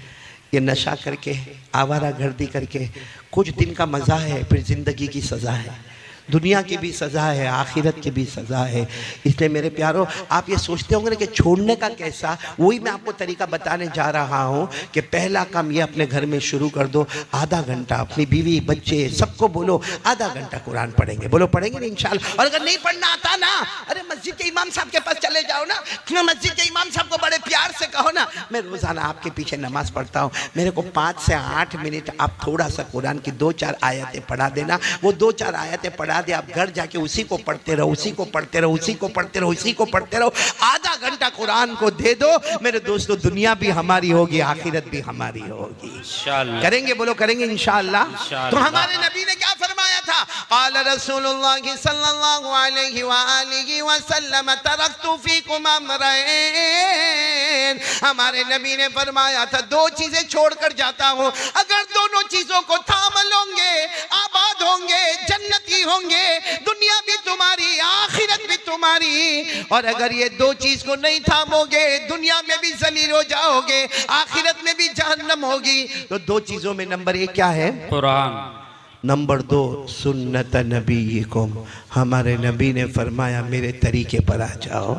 ये नशा करके, आवारागर्दी करके कुछ दिन का मज़ा है, फिर ज़िंदगी की सज़ा है। दुनिया की भी सज़ा है, आखिरत की भी सज़ा है। इसलिए मेरे प्यारों, आप ये सोचते होंगे कि छोड़ने का कैसा, वही मैं आपको तरीका बताने जा रहा हूँ कि पहला काम ये अपने घर में शुरू कर दो। आधा घंटा अपनी बीवी बच्चे सबको बोलो आधा घंटा कुरान पढ़ेंगे। बोलो पढ़ेंगे ना इंशाल्लाह। और अगर नहीं पढ़ना आता ना, अरे मस्जिद के इमाम साहब के पास चले जाओ ना, मस्जिद के इमाम साहब को बड़े प्यार से कहो ना, मैं रोज़ाना आपके पीछे नमाज पढ़ता हूँ, मेरे को 5 से 8 मिनट आप थोड़ा सा कुरान की 2-4 आयतें पढ़ा देना। वो 2-4 आयतें पढ़ा दे, आप घर जाके उसी को पढ़ते रहो, उसी को पढ़ते रहो, उसी को पढ़ते रहो, उसी को पढ़ते रहो। आधा घंटा कुरान को दे दो मेरे दोस्तों, दुनिया भी हमारी होगी, आखिरत भी हमारी होगी इंशाअल्लाह। करेंगे? बोलो करेंगे इंशाअल्लाह। तो हमारे नबी ने क्या फरमाया था? क़ाल रसूलुल्लाह सल्लल्लाहु अलैहि व आलिहि वसल्लम तरक्तु फीकुम अमरैन। हमारे नबी ने फरमाया था 2 चीजें छोड़कर जाता हूँ, अगर दोनों चीजों को थाम लोगे आबाद होंगे, जन्नती होंगे, दुनिया भी तुम्हारी, आखिरत भी तुम्हारी। और अगर ये 2 चीज को नहीं थामोगे, दुनिया में भी जलील हो जाओगे, आखिरत में भी जहन्नम होगी। तो 2 चीजों में नंबर 1 क्या है? कुरान। नंबर 2 सुन्नत नबीकुम। हमारे नबी ने फरमाया मेरे तरीके पर आ जाओ।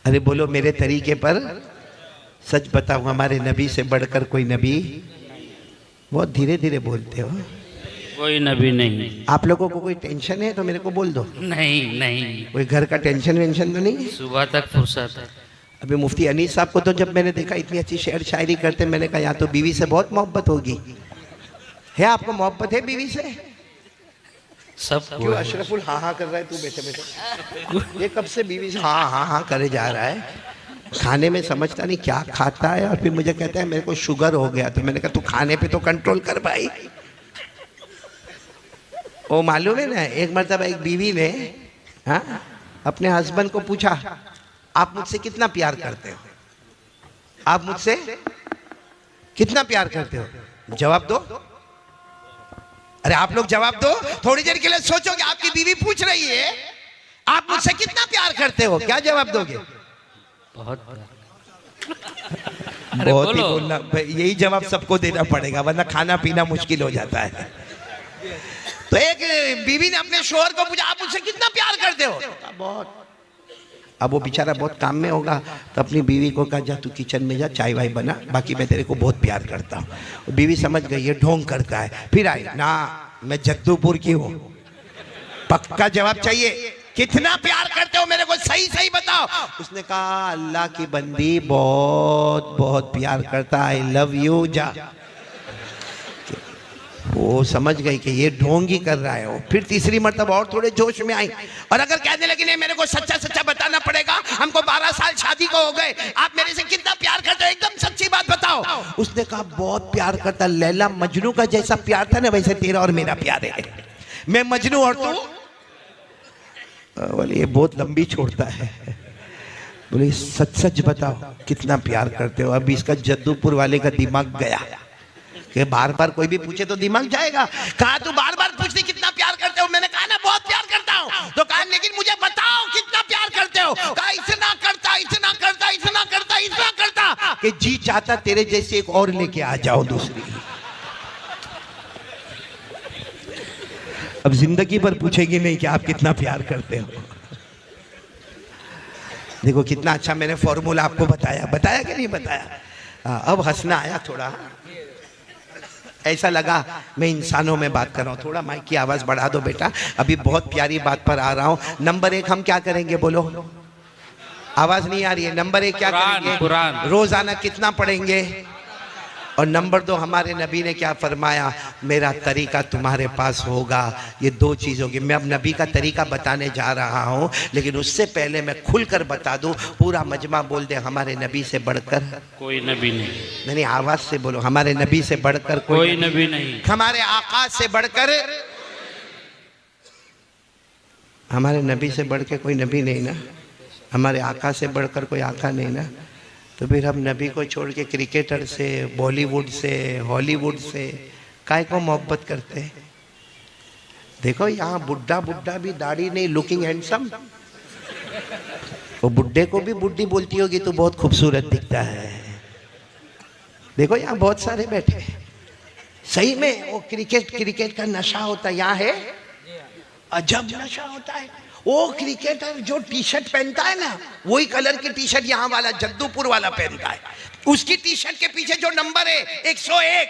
अरे बोलो मेरे तरीके पर। सच बताऊं, हमारे नबी से बढ़कर कोई नबी? बहुत धीरे धीरे बोलते हो। कोई नबी नहीं। आप लोगों को कोई टेंशन है तो मेरे को बोल दो। नहीं नहीं, कोई घर का टेंशन वेंशन तो नहीं? सुबह तक फुर्सत है। अभी मुफ्ती अनीस साहब को तो जब मैंने देखा इतनी अच्छी शेर शायरी करते, मैंने कहा यहाँ तो बीवी से बहुत मोहब्बत होगी। है आपको मोहब्बत है बीवी से? सब क्यों अशरफुल हाँ हाँ कर रहा है तू बैठे बैठे? ये कब से बीवी से हाँ हाँ हाँ करे जा रहा है? खाने में समझता नहीं क्या खाता है, और फिर मुझे कहता है मेरे को शुगर हो गया। तो मैंने कहा तू खाने पे तो कंट्रोल कर भाई। वो मालूम है ना, एक मरतबा एक बीवी ने हाँ अपने हस्बैंड को पूछा, आप मुझसे कितना प्यार करते हो? आप मुझसे कितना प्यार करते हो? जवाब दो। अरे आप लोग जवाब दो। थोड़ी देर के लिए सोचोगे, आपकी बीवी पूछ रही है आप मुझसे कितना प्यार करते हो, क्या जवाब दोगे? बहुत बहुत ही बोलना, यही जवाब सबको देना पड़ेगा वरना खाना पीना मुश्किल हो जाता है। तो एक बीवी ने अपने शोहर को पूछा, आप मुझसे कितना प्यार करते हो? बहुत। अब वो बेचारा बहुत काम में होगा तो अपनी बीवी को कहा, जा तू किचन में जा, चाय वाय बना, बाकी मैं तेरे को बहुत प्यार करता हूँ। बीवी समझ गई ये ढोंग करता है। फिर आई ना, मैं जद्दूपुर की हूँ, पक्का जवाब चाहिए, कितना प्यार करते हो मेरे को सही सही बताओ। उसने कहा अल्लाह की बंदी बहुत बहुत प्यार करता, आई लव यू, जा। वो समझ गई कि ये ढोंग ही कर रहा है। वो फिर तीसरी मर्तबा और थोड़े जोश में आई, और अगर कहने लगी नहीं मेरे को सच्चा सच्चा बताना पड़ेगा, हमको 12 साल शादी को हो गए, आप मेरे से कितना प्यार करते हो, एकदम सच्ची बात बताओ। उसने कहा बहुत प्यार करता, लैला मजनू का जैसा प्यार था ना वैसे तेरा और मेरा प्यार है। मैं मजनू और तू। बोले ये बहुत लंबी छोड़ता है। बोले सच सच बताओ कितना प्यार करते हो। अभी इसका जद्दूपुर वाले का दिमाग गया कि बार बार कोई भी पूछे तो दिमाग जाएगा। कहा तू बार बार पूछती कितना प्यार करते हो? मैंने कहा ना बहुत प्यार करता हूँ। तो कहा लेकिन मुझे बताओ कितना प्यार करते हो? कहा इतना करता इतना करता इतना करता इतना करता कि जी चाहता तेरे जैसे एक और लेके आ जाओ दूसरी। अब जिंदगी भर पूछेगी नहीं कि आप कितना प्यार करते हो। देखो कितना अच्छा मैंने फॉर्मूला आपको बताया, बताया कि नहीं बताया? अब हंसना आया थोड़ा, ऐसा लगा मैं इंसानों में बात कर रहा हूँ। थोड़ा माइक की आवाज बढ़ा दो बेटा, अभी बहुत प्यारी बात पर आ रहा हूँ। नंबर 1 हम क्या करेंगे बोलो? आवाज नहीं आ रही है। नंबर 1 क्या करेंगे? कुरान। रोजाना कितना पढ़ेंगे? और नंबर 2 हमारे नबी ने क्या फरमाया? मेरा तरीका तुम्हारे पास होगा। ये 2 चीज़ होगी। मैं अब नबी का तरीका बताने जा रहा हूँ, लेकिन उससे पहले मैं खुलकर बता दूँ, पूरा मजमा बोल दे हमारे नबी से बढ़कर कोई नबी नहीं। नहीं, आवाज से बोलो, हमारे नबी से बढ़कर कोई नबी नहीं। हमारे आका से बढ़कर, हमारे नबी से बढ़ के कोई नबी नहीं ना, हमारे आका से बढ़कर कोई आका नहीं ना। तो फिर हम नबी को छोड़ के क्रिकेटर से, बॉलीवुड से, हॉलीवुड से काय को मोहब्बत करते हैं? देखो यहाँ बुड्ढा बुड्ढा भी दाढ़ी नहीं, लुकिंग हैंडसम। वो बुड्ढे को भी बुड्ढी बोलती होगी तो बहुत खूबसूरत दिखता है। देखो यहाँ बहुत सारे बैठे, सही में वो क्रिकेट का नशा होता है। यहाँ है अजब नशा होता है। वो क्रिकेटर जो टी शर्ट पहनता है ना, वही कलर की टी शर्ट यहाँ वाला जद्दूपुर वाला पहनता है। उसकी टी शर्ट के पीछे जो नंबर है 101,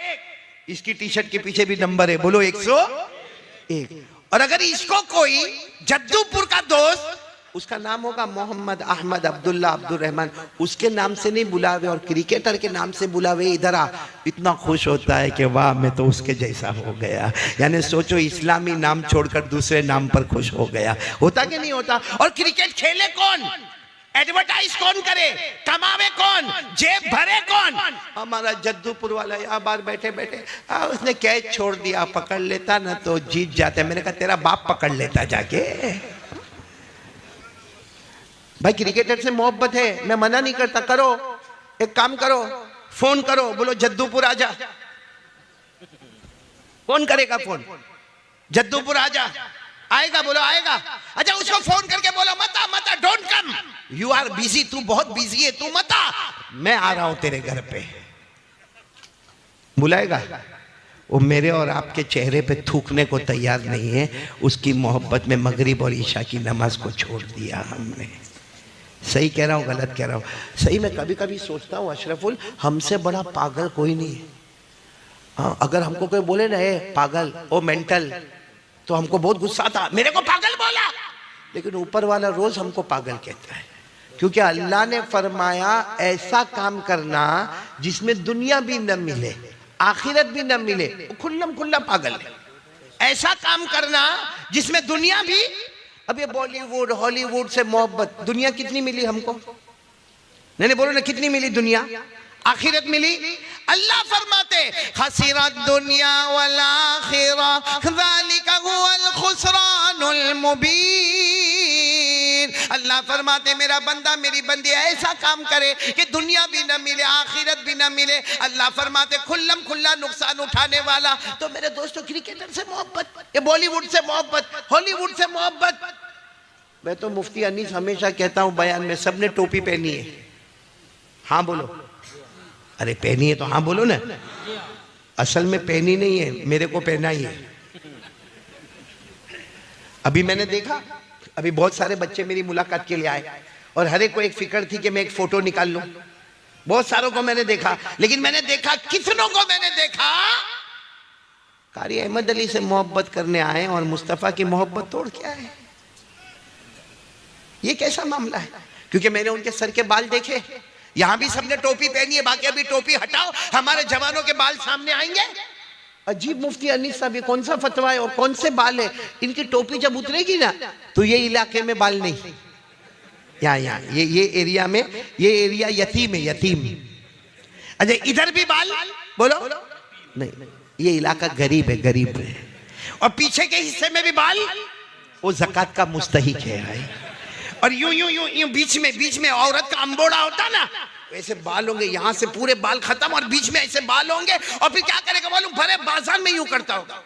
इसकी टी शर्ट के पीछे भी नंबर है, बोलो 101। और अगर इसको कोई जद्दूपुर का दोस्त, उसका नाम होगा मोहम्मद, अहमद, अब्दुल्ला, अब्दुल रहमान, उसके नाम से नहीं बुलावे और क्रिकेटर के नाम से बुलावे, इधर आ, इतना खुश होता है कि वाह मैं तो उसके जैसा हो गया। यानी सोचो इस्लामी नाम छोड़कर दूसरे नाम पर खुश हो गया। होता कि नहीं होता? और क्रिकेट खेले कौन, एडवर्टाइज कौन करे, कमावे कौन, जेब भरे कौन? हमारा जद्दूपुर वाला यहाँ बार बैठे बैठे उसने कैच छोड़ दिया, पकड़ लेता ना तो जीत जाते। मैंने कहा तेरा बाप पकड़ लेता जाके। भाई क्रिकेटर से मोहब्बत है, मैं मना नहीं करता, करो, एक काम करो, फोन करो, बोलो जद्दूपुर आजा। कौन करेगा फोन? जद्दूपुर आजा, आएगा? बोलो आएगा। अच्छा उसको फोन करके बोलो मता मता, don't come, you are busy, तू बहुत बिजी है, तू मता, मैं आ रहा हूं तेरे घर पे। बुलाएगा? वो मेरे और आपके चेहरे पे थूकने को तैयार नहीं है। उसकी मोहब्बत में मगरिब और ईशा की नमाज को छोड़ दिया हमने। सही कह रहा हूँ गलत कह रहा हूँ? सही में कभी कभी सोचता हूँ अशरफुल, हमसे बड़ा पागल कोई नहीं है। हाँ, अगर हमको कोई बोले ना ए पागल ओ मेंटल, तो हमको बहुत गुस्सा आता, मेरे को पागल बोला। लेकिन ऊपर वाला रोज हमको पागल कहता है, क्योंकि अल्लाह ने फरमाया ऐसा काम करना जिसमें दुनिया भी न मिले आखिरत भी न मिले, खुल्लम खुल्ला पागल है। ऐसा काम करना जिसमें दुनिया भी, अब ये बॉलीवुड हॉलीवुड से मोहब्बत, दुनिया कितनी मिली हमको? नहीं बोलो ना, कितनी मिली दुनिया? आखिरत मिली? अल्लाह फरमाते खसीरत दुनिया वल आखिरा ज़ालिका हुवल खुसरानुल मुबीन। अल्लाह फरमाते मेरा बंदा मेरी बंदी ऐसा काम करे कि दुनिया भी न मिले आखिरत भी न मिले, अल्लाह फरमाते खुल्लम खुल्ला नुकसान उठाने वाला। तो मेरे दोस्तों, क्रिकेटर से मोहब्बत, ये बॉलीवुड से मोहब्बत, हॉलीवुड से मोहब्बत। मैं तो मुफ्ती अनीस हमेशा कहता हूं बयान में, सबने टोपी पहनी है, हाँ बोलो। अरे पहनी है तो हाँ बोलो ना। असल में पहनी नहीं है, मेरे को पहना ही है। अभी मैंने देखा, अभी बहुत सारे बच्चे मेरी मुलाकात के लिए आए और हर एक को एक फिक्र थी कि मैं एक फोटो निकाल लूं। बहुत सारों को मैंने देखा, लेकिन मैंने देखा कितनों को मैंने देखा कारी अहमद अली से मोहब्बत करने आए और मुस्तफा की मोहब्बत तोड़ के आए। ये कैसा मामला है? क्योंकि मैंने उनके सर के बाल देखे, यहां भी सबने टोपी पहनी है, बाकी अभी टोपी हटाओ, हमारे जवानों के बाल सामने आएंगे। अजीब मुफ्ती अनीस साहब, ये कौन सा फतवा है और कौन से बाल है? इनकी टोपी जब उतरेगी ना तो ये इलाके में बाल नहीं, यहाँ ये एरिया में, ये एरिया यतीम है, यतीम। अच्छा इधर भी बाल बोलो नहीं, ये इलाका गरीब है, गरीब है। और पीछे के हिस्से में भी बाल, वो ज़कात का मुस्तहिक है भाई। और यूं यूं यूं यूं बीच में औरत का अंबोड़ा होता ना, वैसे बाल होंगे, यहां से पूरे बाल खत्म और बीच में ऐसे बाल होंगे। और फिर क्या करेगा मालूम? भरे बाजार में यूं करता होगा।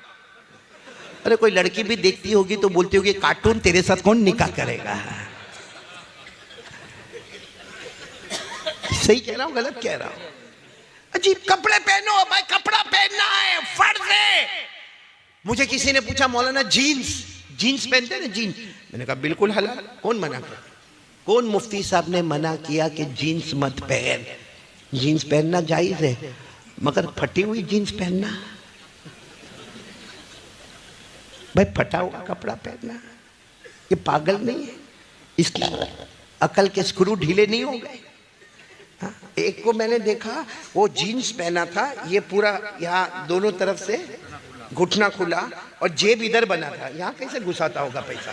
अरे कोई लड़की भी देखती होगी तो बोलती होगी कार्टून तेरे साथ कौन निकाह करेगा। सही कह रहा हूं गलत कह रहा हूं? अजीब कपड़े पहनो भाई, कपड़ा पहनना है, फर्ज है। मुझे किसी ने पूछा मौलाना जीन्स पहनते हैं ना, जीन्स? मैंने कहा बिल्कुल हलाल, कौन मना कर? कौन मुफ्ती साहब ने मना किया कि जीन्स मत पहन? जीन्स पहनना जायज है, मगर फटी हुई जीन्स पहनना भाई, फटा हुआ कपड़ा पहनना, ये पागल नहीं है? इसकी अकल के स्क्रू ढीले नहीं हो गए? हाँ? एक को मैंने देखा, वो जीन्स पहना था, ये पूरा यहाँ दोनों तरफ से घुटना खुला और जेब इधर बना था। यहाँ कैसे घुसाता होगा पैसा?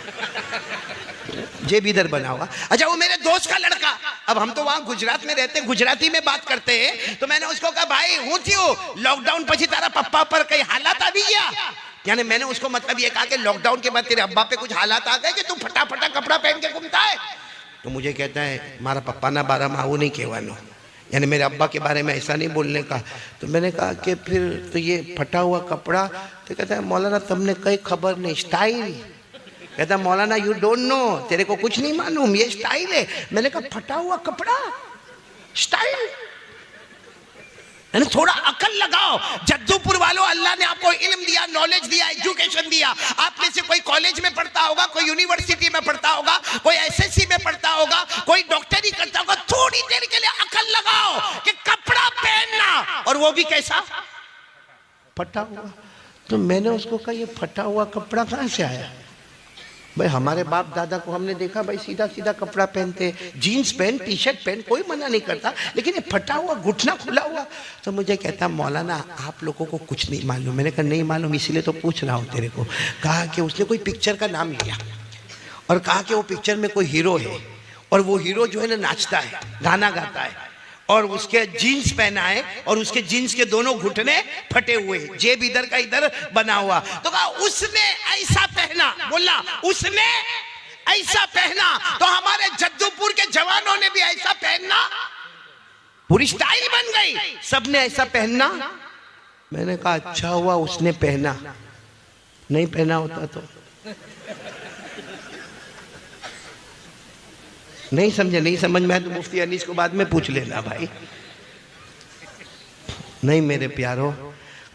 जेब इधर बना हुआ। अच्छा वो मेरे दोस्त का लड़का, अब हम तो वहाँ गुजरात में रहते, गुजराती में बात करते हैं, तो मैंने उसको कहा भाई हूँ थी लॉकडाउन पछी तारा पप्पा पर कई हालात आ भी गया? यानी मैंने उसको मतलब ये कहा कि लॉकडाउन के बाद तेरे अब्बा पे कुछ हालात आ गए कि तू फटाफटा कपड़ा पहन के घूमता है? तो मुझे कहता है मारा पप्पा ना बारा में आવું नहीं कहवानो, यानी मेरे अब्बा के बारे में ऐसा नहीं बोलने का। तो मैंने कहा कि फिर तो ये फटा हुआ कपड़ा? तो कहता है मौलाना तुमने कई खबर नहीं, स्टाइल। कहता मौलाना यू डोंट नो, तेरे को कुछ नहीं मालूम, ये स्टाइल है। मैंने कहा फटा हुआ कपड़ा स्टाइल? यानी थोड़ा अकल लगाओ। जद्दूपुर वालों, अल्लाह ने आपको इल्म दिया, नॉलेज दिया, एजुकेशन दिया। आप में से कोई कॉलेज में पढ़ता होगा, कोई यूनिवर्सिटी में पढ़ता होगा, कोई एसएससी में पढ़ता होगा, कोई डॉक्टरी करता होगा। थोड़ी देर के लिए अकल लगाओ कि कपड़ा पहनना, और वो भी कैसा? फटा हुआ। तो मैंने उसको कहा ये फटा हुआ कपड़ा कहाँ से आया? भाई हमारे बाप दादा को हमने देखा भाई सीधा सीधा कपड़ा पहनते, जीन्स पहन, टी शर्ट पहन, कोई मना नहीं करता, लेकिन ये फटा हुआ, घुटना खुला हुआ। तो मुझे कहता मौलाना आप लोगों को कुछ नहीं मालूम। मैंने कहा नहीं मालूम, इसीलिए तो पूछ रहा हूँ तेरे को। कहा कि उसने कोई पिक्चर का नाम लिया और कहा कि वो पिक्चर में कोई हीरो है और वो हीरो जो है ना नाचता है, गाना गाता है, और उसके जीन्स पहना है और उसके जीन्स के दोनों घुटने फटे हुए, जेब इधर का इधर बना हुआ। तो कहा उसने ऐसा पहना, बोला उसने ऐसा पहना, तो हमारे जद्दूपुर के जवानों ने भी ऐसा पहनना, पूरी स्टाइल बन गई, सबने ऐसा पहनना। मैंने कहा अच्छा हुआ उसने पहना, नहीं पहना होता तो। नहीं समझे? नहीं समझ में तो मुफ्ती अनीस को बाद में पूछ लेना भाई। नहीं मेरे प्यारो,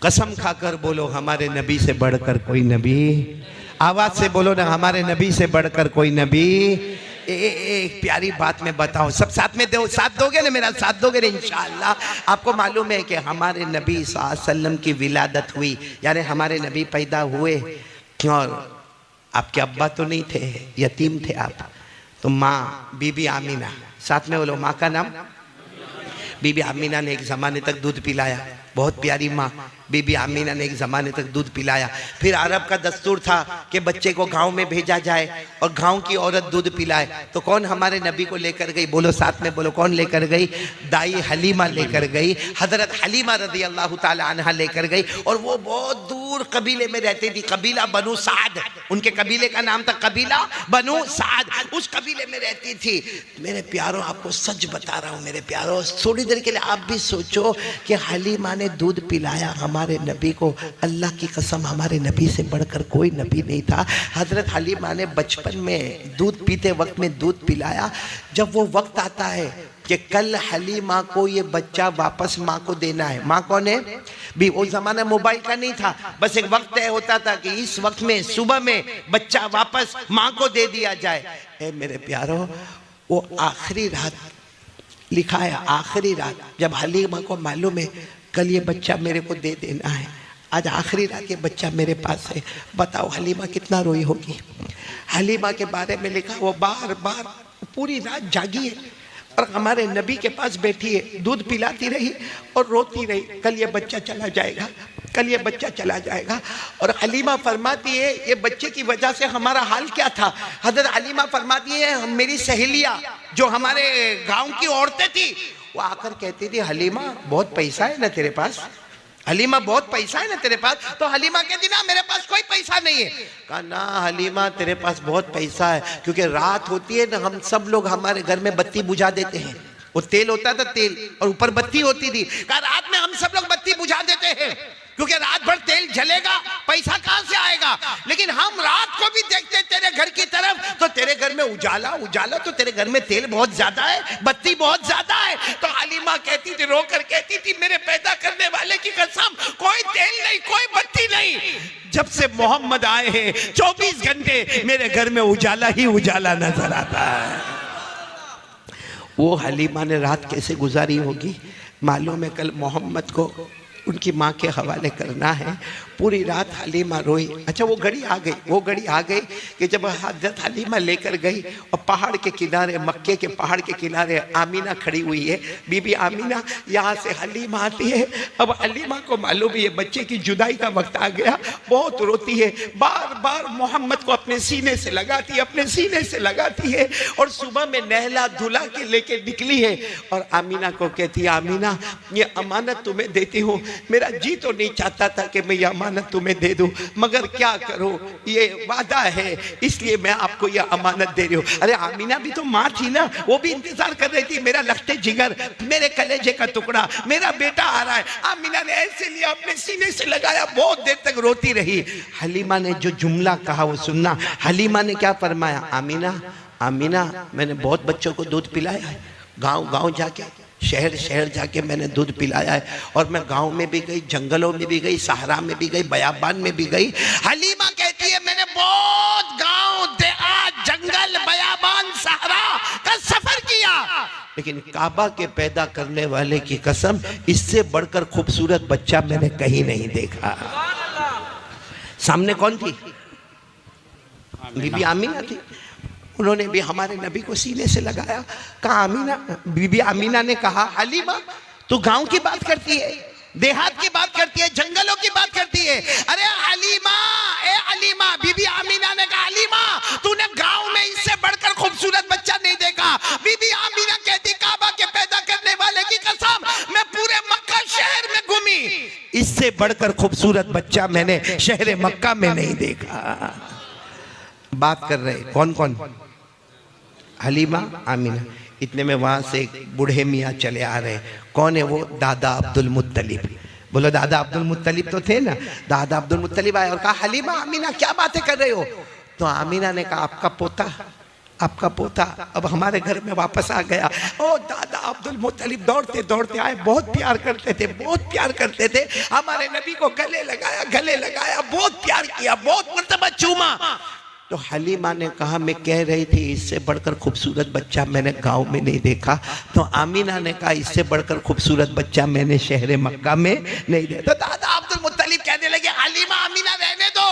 कसम खाकर बोलो हमारे नबी से बढ़कर कोई नबी, आवाज से बोलो ना, हमारे नबी से बढ़कर कोई नबी। एक प्यारी बात मैं बताऊं, सब साथ में दो, साथ दोगे ना, मेरा साथ दोगे ना इंशाअल्लाह। आपको मालूम है कि हमारे नबी सल्लल्लाहु अलैहि वसल्लम की विलादत हुई, यानी हमारे नबी पैदा हुए और आपके अब्बा तो नहीं थे, यतीम थे आप, तो माँ बीबी आमीना, साथ में बोलो माँ का नाम। बीबी आमीना ने एक ज़माने तक दूध पिलाया, बहुत प्यारी माँ बीबी आमीना ने एक ज़माने तक दूध पिलाया। फिर अरब का दस्तूर था कि बच्चे को गांव में भेजा जाए और गांव की औरत दूध पिलाए, तो कौन हमारे नबी को लेकर गई, बोलो साथ में बोलो, कौन लेकर गई? दाई हलीमा लेकर गई, हजरत हलीमा रज़ी अल्लाह ताला अन्हा लेकर गई। और वो बहुत दूर कबीले में रहती थी, कबीला बनु साद, उनके कबीले का नाम था कबीला बनु साद, उस कबीले में रहती थी। मेरे प्यारों, आपको सच बता रहा हूँ मेरे प्यारों, थोड़ी देर के लिए आप भी सोचो कि हलीमा ने दूध पिलाया हमारे नबी को, अल्लाह की कसम हमारे नबी से बढ़कर कोई नबी नहीं था। हजरत हलीमा ने बचपन में दूध पीते वक्त में दूध पिलाया। जब वो वक्त आता है कि कल हलीमा को ये बच्चा वापस माँ को देना है, माँ कौन है भी, वो जमाना मोबाइल का नहीं था, बस एक वक्त तय होता था कि इस वक्त में सुबह में बच्चा वापस माँ को दे दिया जाए। ए मेरे प्यारों, वो आखिरी रात लिखा है, आखिरी रात जब हलीमा को मालूम है कल ये बच्चा मेरे को दे देना है, आज आखिरी रात ये बच्चा मेरे पास है, बताओ हलीमा कितना रोई होगी। हलीमा के बारे में लिखा, वो बार बार पूरी रात जागी है और हमारे नबी के पास बैठी है, दूध पिलाती रही और रोती रही, कल ये बच्चा चला जाएगा, कल ये बच्चा चला जाएगा। और हलीमा फरमाती है ये बच्चे की वजह से हमारा हाल क्या था। हजरत हलीमा फरमाती है मेरी सहेलियाँ जो हमारे गांव की औरतें थी, वो आकर कहती थी हलीमा बहुत पैसा है ना तेरे पास, हलीमा बहुत पैसा है ना तेरे पास। तो हलीमा कहती ना मेरे पास कोई पैसा नहीं है। कहा ना हलीमा तेरे पास बहुत पैसा है, क्योंकि रात होती है ना, हम सब लोग हमारे घर में बत्ती बुझा देते हैं, वो तेल होता था तेल और ऊपर बत्ती होती थी। कहा रात में हम सब लोग बत्ती बुझा देते हैं क्योंकि रात भर तेल जलेगा, पैसा कहां से आएगा। लेकिन हम रात को भी देखते तेरे घर की तरफ, तो तेरे घर में उजाला उजाला, तो तेरे घर में तेल बहुत ज्यादा है, बत्ती बहुत ज्यादा है। तो हलीमा कहती थी, रोकर कहती थी मेरे पैदा करने वाले की कसम, कोई तेल नहीं, कोई बत्ती नहीं, जब से मोहम्मद आए हैं 24 घंटे मेरे घर में उजाला ही उजाला नजर आता है। वो हलीमा ने रात कैसे गुजारी होगी मालूम है, कल मोहम्मद को उनकी माँ के हवाले करना है। पूरी रात हलीमा रोई। अच्छा वो घड़ी आ गई, वो घड़ी आ गई कि जब हजरत हलीमा लेकर गई और पहाड़ के किनारे, मक्के के पहाड़ के किनारे आमीना खड़ी हुई है, बीबी आमीना, यहाँ से हलीमा आती है। अब हलीमा को मालूम है ये बच्चे की जुदाई का वक्त आ गया, बहुत रोती है, बार बार मोहम्मद को अपने सीने से लगाती है, अपने सीने से लगाती है। और सुबह में नहला धुला के लेके निकली है और आमीना को कहती है आमीना ये अमानत तुम्हें देती हूँ, मेरा जी तो नहीं चाहता था कि मैं ये अमानत तुम्हें दे दूं, मगर क्या करो ये वादा है इसलिए मैं आपको ये अमानत दे रही हूँ। अरे आमीना भी तो माँ थी ना, वो भी इंतजार कर रही थी, मेरा लखते जिगर, मेरे कलेजे का टुकड़ा, मेरा बेटा आ रहा है। आमीना ने ऐसे लिया, अपने सीने से लगाया, बहुत देर तक रोती रही। हलीमा ने जो जुमला कहा वो सुनना, हलीमा ने क्या फरमाया, आमीना आमीना मैंने बहुत बच्चों को दूध पिलाया है, गाँव गाँव जाके, शहर शहर जाके मैंने दूध पिलाया है, और मैं गांव में भी गई, जंगलों में भी गई, सहारा में भी गई, बयाबान में भी गई। हलीमा कहती है मैंने बहुत गांव, देहात, जंगल, बयाबान, सहारा का सफर किया, लेकिन काबा के पैदा करने वाले की कसम इससे बढ़कर खूबसूरत बच्चा मैंने कहीं नहीं देखा। सामने कौन थी? बीबी आमीना थी। उन्होंने भी हमारे नबी को सीने से लगाया, कहा आमीना, बीबी आमीना ने कहा हलीमा तू गांव की बात करती है, देहात की बात करती है, जंगलों की बात करती है। अरे हलीमा, ए हलीमा, बीबी आमीना ने कहा हलीमा तूने गांव में इससे बढ़कर खूबसूरत बच्चा नहीं देखा। बीबी आमीना कहती काबा के पैदा करने वाले की कसम मैं पूरे मक्का शहर में घूमी, इससे बढ़कर खूबसूरत बच्चा मैंने शहर मक्का में नहीं देखा। बात कर रहे कौन कौन? हलीमा आमीना। इतने में वहां से एक बूढ़े मियाँ चले आ रहे। कौन है वो? दादा अब्दुल मुत्तलिब। बोलो दादा अब्दुल मुत्तलिब तो थे ना। दादा अब्दुल मुत्तलिब आए और कहा हलीमा आमीना क्या बातें कर रहे हो? तो आमीना ने कहा आपका पोता, आपका पोता अब हमारे घर में वापस आ गया। ओ दादा अब्दुल मुत्तलिब दौड़ते दौड़ते आए, बहुत प्यार करते थे, बहुत प्यार करते थे, हमारे नबी को गले लगाया, गले लगाया, बहुत प्यार किया, बहुत मर्तबा चूमा। तो हलीमा ने कहा मैं कह रही थी इससे बढ़कर खूबसूरत बच्चा मैंने गांव में नहीं देखा। तो आमीना ने कहा इससे बढ़कर खूबसूरत बच्चा मैंने शहर मक्का में नहीं देखा। तो दादा अब्दुल मुत्तलिब कहने लगे हलीमा आमीना रहने दो,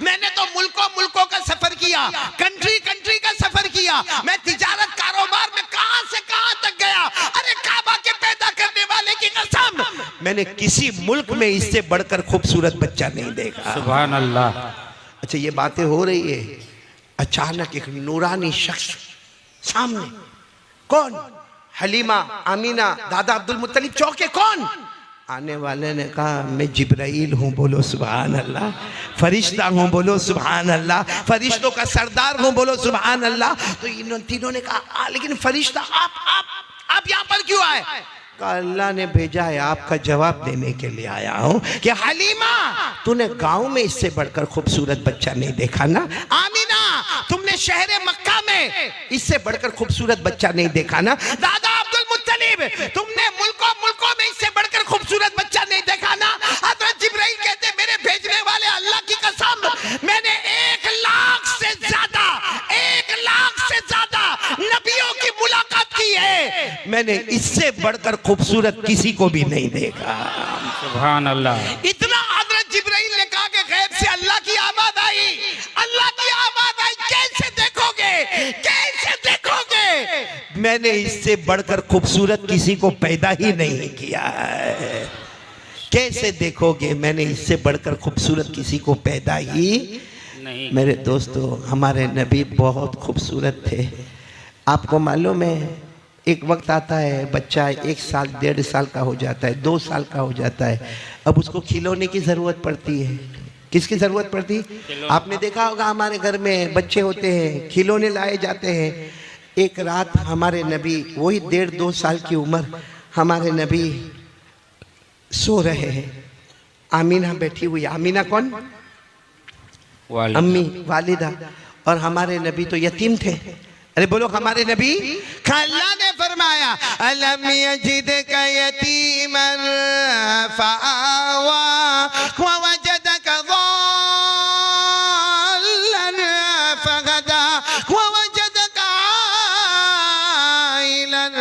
मैंने तो मुल्कों मुल्कों का सफर किया, कंट्री कंट्री का सफर किया, मैं तिजारत कारोबार में कहां से कहां तक गया। अरे काबा के पैदा करने वाले की कसम, मैंने किसी मुल्क में इससे बढ़कर खूबसूरत बच्चा नहीं देखा। सुभान अल्लाह। अच्छा ये बातें हो रही है, अचानक एक नूरानी शख्स सामने, कौन? हलीमा आमीना दादा अब्दुल मुत्तलिब चौके। कौन? आने वाले ने कहा मैं जिब्राइल हूँ, बोलो सुभान अल्लाह। फरिश्ता हूँ, बोलो सुभान अल्लाह। फरिश्तों का सरदार हूँ, बोलो सुभान अल्लाह। तो इन तीनों ने कहा लेकिन फरिश्ता आप यहाँ पर क्यों आए? अल्लाह ने भेजा है, आपका जवाब देने के लिए आया हूं कि हलीमा तूने गांव में इससे बढ़कर खूबसूरत बच्चा नहीं देखा ना, आमीना तुमने शहर मक्का में इससे बढ़कर खूबसूरत बच्चा नहीं देखा ना, दादा अब्दुल मुत्तलिब तुमने मुल्कों मुल्कों में इससे बढ़कर खूबसूरत बच्चा नहीं देखा ना। हज़रत जिब्राइल कहते मेरे भेजने वाले अल्लाह की कसम, मैंने 1 लाख से ज्यादा नबियों की मुलाकात की है, मैंने इससे बढ़कर खूबसूरत किसी को भी नहीं देखा। सुभान अल्लाह। इतना हज़रत जिब्राइल ने कहा कि गैब से अल्लाह की आवाज आई, अल्लाह की आवाज आई, कैसे देखोगे, कैसे देखोगे, मैंने इससे बढ़कर खूबसूरत किसी को पैदा ही नहीं किया है। कैसे देखोगे, मैंने इससे बढ़कर खूबसूरत किसी को पैदा ही नहीं। मेरे दोस्तों हमारे नबी बहुत खूबसूरत थे। आपको मालूम है एक वक्त आता है बच्चा 1 साल 1.5 साल का हो जाता है, 2 साल का हो जाता है, अब उसको खिलौने की ज़रूरत पड़ती है। किसकी ज़रूरत पड़ती? आपने देखा होगा हमारे घर में बच्चे होते हैं, खिलौने लाए जाते हैं। एक रात हमारे नबी, वही 1.5-2 साल की उम्र, हमारे नबी सो रहे हैं, आमीना बैठी हुई। आमीना कौन? अम्मी, वालिदा। और हमारे नबी तो यतीम थे। अरे बोलो हमारे नबी। अल्लाह ने फरमाया अलम यजिदका यतीमन फआवा व वजदका ज़ल्लन फगदा व वजदका आइलन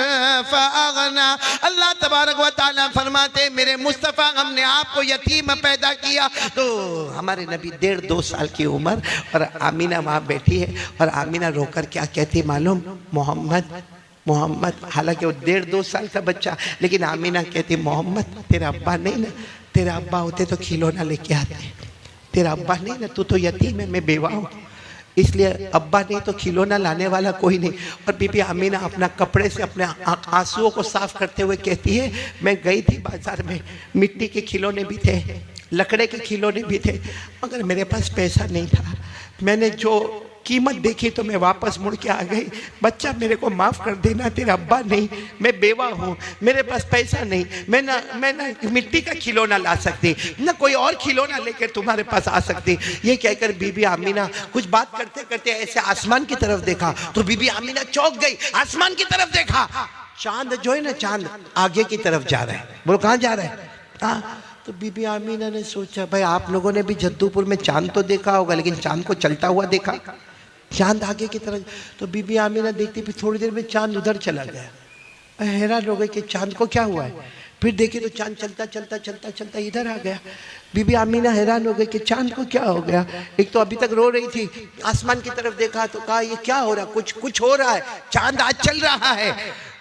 फअगना। अल्लाह तबारक व तआला फरमाते मेरे मुस्तफ़ा हमने आपको यतीम पैदा किया। तो हमारे नबी 1.5-2 साल की उम्र, और आमीना वहाँ बैठी है, और आमीना रोकर क्या कहती मालूम? मोहम्मद मोहम्मद। हालांकि वो 1.5-2 साल का बच्चा, लेकिन आमीना कहती मोहम्मद तेरा अब्बा नहीं ना, तेरा अब्बा होते तो खिलौना लेके आते, तेरा अब्बा नहीं ना, तू तो यतीम है, मैं बेवा हूँ, इसलिए अब्बा नहीं तो खिलौना लाने वाला कोई नहीं। और बीबी आमीना अपना कपड़े से अपने आंसुओं को साफ करते हुए कहती है मैं गई थी बाजार में, मिट्टी के खिलौने भी थे, लकड़े के खिलौने भी थे, मगर मेरे पास पैसा नहीं था। मैंने जो कीमत देखी तो मैं वापस मुड़ के आ गई। बच्चा मेरे को माफ़ कर देना, तेरा अब्बा नहीं, मैं बेवा हूँ, मेरे पास पैसा नहीं, मैं ना मिट्टी का खिलौना ला सकती, ना कोई और खिलौना लेकर तुम्हारे पास आ सकती। ये कहकर बीबी आमीना कुछ बात करते करते ऐसे आसमान की तरफ देखा, तो बीबी आमीना चौंक गई। आसमान की तरफ देखा, चांद जो है ना, चांद आगे की तरफ जा रहा है। बोलो कहाँ जा रहा है? हाँ। तो बीबी आमीना ने सोचा भाई आप लोगों ने भी जद्दूपुर में चांद तो देखा होगा, लेकिन चांद को चलता हुआ देखा, चांद आगे की तरफ। तो बीबी आमीना देखती, फिर थोड़ी देर में चांद उधर चला गया। हैरान हो गई कि चांद को क्या हुआ है। फिर देखी तो चांद चलता चलता चलता चलता इधर आ गया। बीबी आमीना हैरान हो गई कि चांद को क्या हो गया। एक तो अभी तक रो रही थी, आसमान की तरफ देखा तो कहा ये क्या हो रहा, कुछ हो रहा है, चांद आज चल रहा है।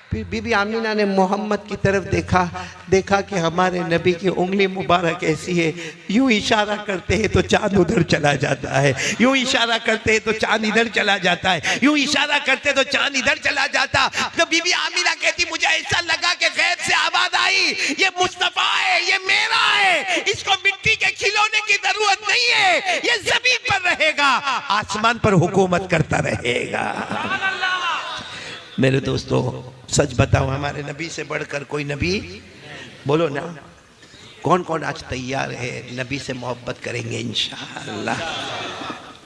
फिर बीबी आमीना ने मोहम्मद की तरफ देखा कि हमारे नबी की उंगली मुबारक ऐसी है, यूं इशारा करते हैं तो चांद उधर चला जाता है, यूं इशारा करते हैं तो चांद इधर चला जाता है, यूं इशारा करते तो चांद इधर चला जाता। तो बीबी आमीना कहती मुझे ऐसा लगा कि गैब से आवाज आई ये मुस्तफा है, ये मेरा है, इसको मिट्टी के खिलौने की जरूरत नहीं है, ये जमीन पर रहेगा, आसमान पर हुकूमत करता रहेगा। मेरे दोस्तों सच बताओ हमारे नबी से बढ़कर कोई नबी? बोलो ना, कौन कौन आज तैयार है नबी से मोहब्बत करेंगे इंशाअल्लाह?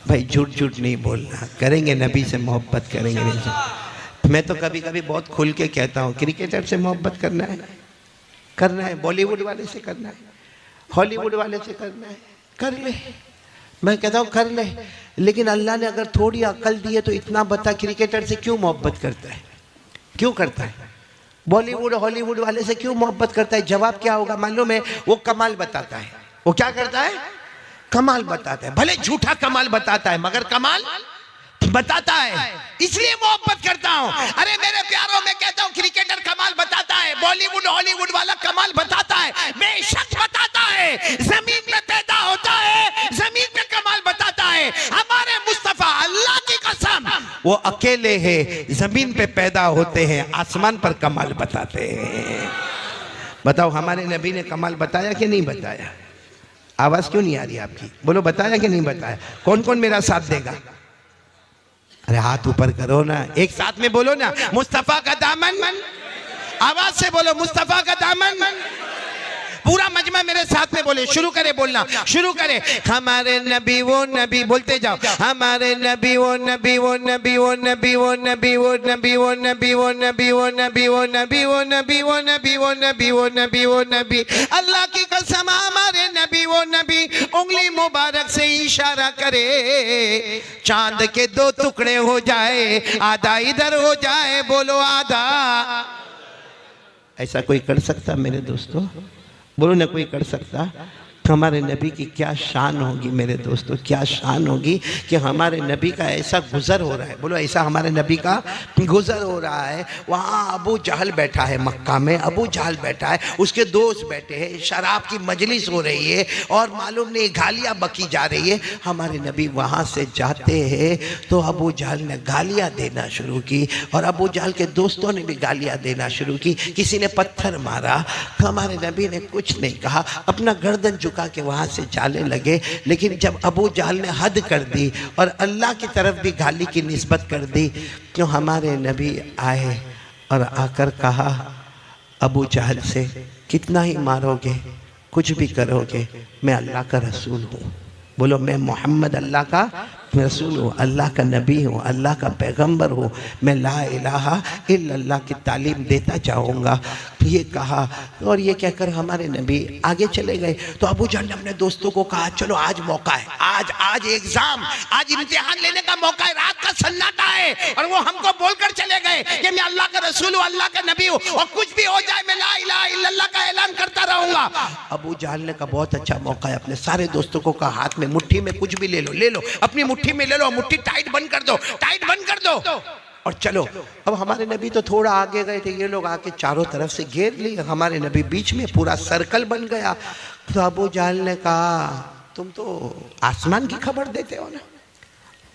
भाई झूठ नहीं बोलना, करेंगे नबी से मोहब्बत करेंगे इंशाअल्लाह। मैं तो कभी कभी बहुत खुल के कहता हूँ क्रिकेटर से मोहब्बत करना है, बॉलीवुड वाले से करना है, हॉलीवुड वाले से करना है, कर ले, मैं कहता हूँ कर ले, लेकिन अल्लाह ने अगर थोड़ी अकल दी है तो इतना बता क्रिकेटर से क्यों मोहब्बत करता है, क्यों करता है? बॉलीवुड हॉलीवुड वाले से क्यों मोहब्बत करता है? जवाब क्या होगा मालूम है? वो कमाल बताता है। वो क्या करता है? कमाल बताता है। भले झूठा कमाल बताता है मगर कमाल बताता है, इसलिए मोहब्बत करता हूं। अरे मेरे प्यारों, मैं कहता हूं क्रिकेटर कमाल बताता है, बॉलीवुड हॉलीवुड वाला कमाल बताता है, बेशक बताता है। जमीन पे पैदा होता है, जमीन पे कमाल बताता है। हमारे मुस्तफा अल्लाह की कसम वो अकेले हैं, जमीन पे पैदा होते हैं, आसमान पर कमाल बताते हैं। बताओ हमारे नबी ने कमाल बताया कि नहीं बताया? आवाज क्यों नहीं आ रही आपकी? बोलो बताया कि नहीं बताया? कौन कौन मेरा साथ देगा? अरे हाथ ऊपर करो ना, एक साथ में बोलो ना, मुस्तफा का दामन। आवाज से बोलो, मुस्तफा का दामन। पूरा मजमा मेरे साथ में बोले, शुरू करे बोलना, शुरू करे। हमारे नबी वो नबी, बोलते जाओ। हमारे नबी वो नबी, वो नबी, वो नबी, वो नबी, वो नबी, वो नबी, वो नबी, वो नबी, वो नबी, वो नबी, वो नबी, वो नबी, वो नबी, वो नबी। अल्लाह की कसम हमारे नबी वो नबी, उंगली मुबारक से इशारा करे, चांद के दो टुकड़े हो जाए, आधा इधर हो जाए, बोलो आधा। ऐसा कोई कर सकता मेरे दोस्तों? बोलो ना, कोई कर सकता? हमारे नबी की क्या शान होगी मेरे दोस्तों, क्या शान होगी कि हमारे नबी का ऐसा गुजर हो रहा है। बोलो ऐसा हमारे नबी का गुजर हो रहा है। वहाँ अबू जहल बैठा है, मक्का में अबू जहल बैठा है, उसके दोस्त बैठे हैं, शराब की मजलिस हो रही है और मालूम नहीं गालियाँ बकी जा रही है। हमारे नबी वहाँ से जाते हैं तो अबू जहल ने गालियाँ देना शुरू की और अबू जहल के दोस्तों ने भी गालियाँ देना शुरू की। किसी ने पत्थर मारा, हमारे नबी ने कुछ नहीं कहा, अपना गर्दन झुका के वहां से जाने लगे। लेकिन जब अबू जहल ने हद कर दी और अल्लाह की तरफ भी गाली की निस्बत कर दी, क्यों हमारे नबी आए और आकर कहा अबू जहल से, कितना ही मारोगे, कुछ भी करोगे, मैं अल्लाह का रसूल हूँ। बोलो मैं मोहम्मद अल्लाह का रसूल हूँ, अल्लाह का नबी हूँ, अल्लाह का पैगंबर हूँ, मैं ला इलाहा इल्लल्लाह की तालीम देता जाऊँगा। ये कहा और ये कहकर हमारे नबी आगे चले गए। तो अबू जहल ने अपने दोस्तों को कहा चलो आज मौका है, आज एग्जाम, आज इम्तिहान लेने का मौका है, रात का सन्नाटा है। और वो हमको बोलकर चले गए कि मैं अल्लाह का रसूल हूँ, अल्लाह का नबी हूँ और कुछ भी हो जाए मैं ला इलाहा इल्लल्लाह का ऐलान करता रहूंगा। अबू जहल ने कहा बहुत अच्छा मौका है, अपने सारे दोस्तों को कहा हाथ में मुट्ठी में कुछ भी ले लो, अपनी मुट्ठी में ले लो, मुट्ठी टाइट बंद कर दो, टाइट बंद कर दो और चलो। अब हमारे नबी तो थोड़ा आगे गए थे, ये लोग आके चारों तरफ से घेर लिए, हमारे नबी बीच में, पूरा सर्कल बन गया। तो अबू जहल ने कहा तुम तो आसमान की खबर देते हो ना,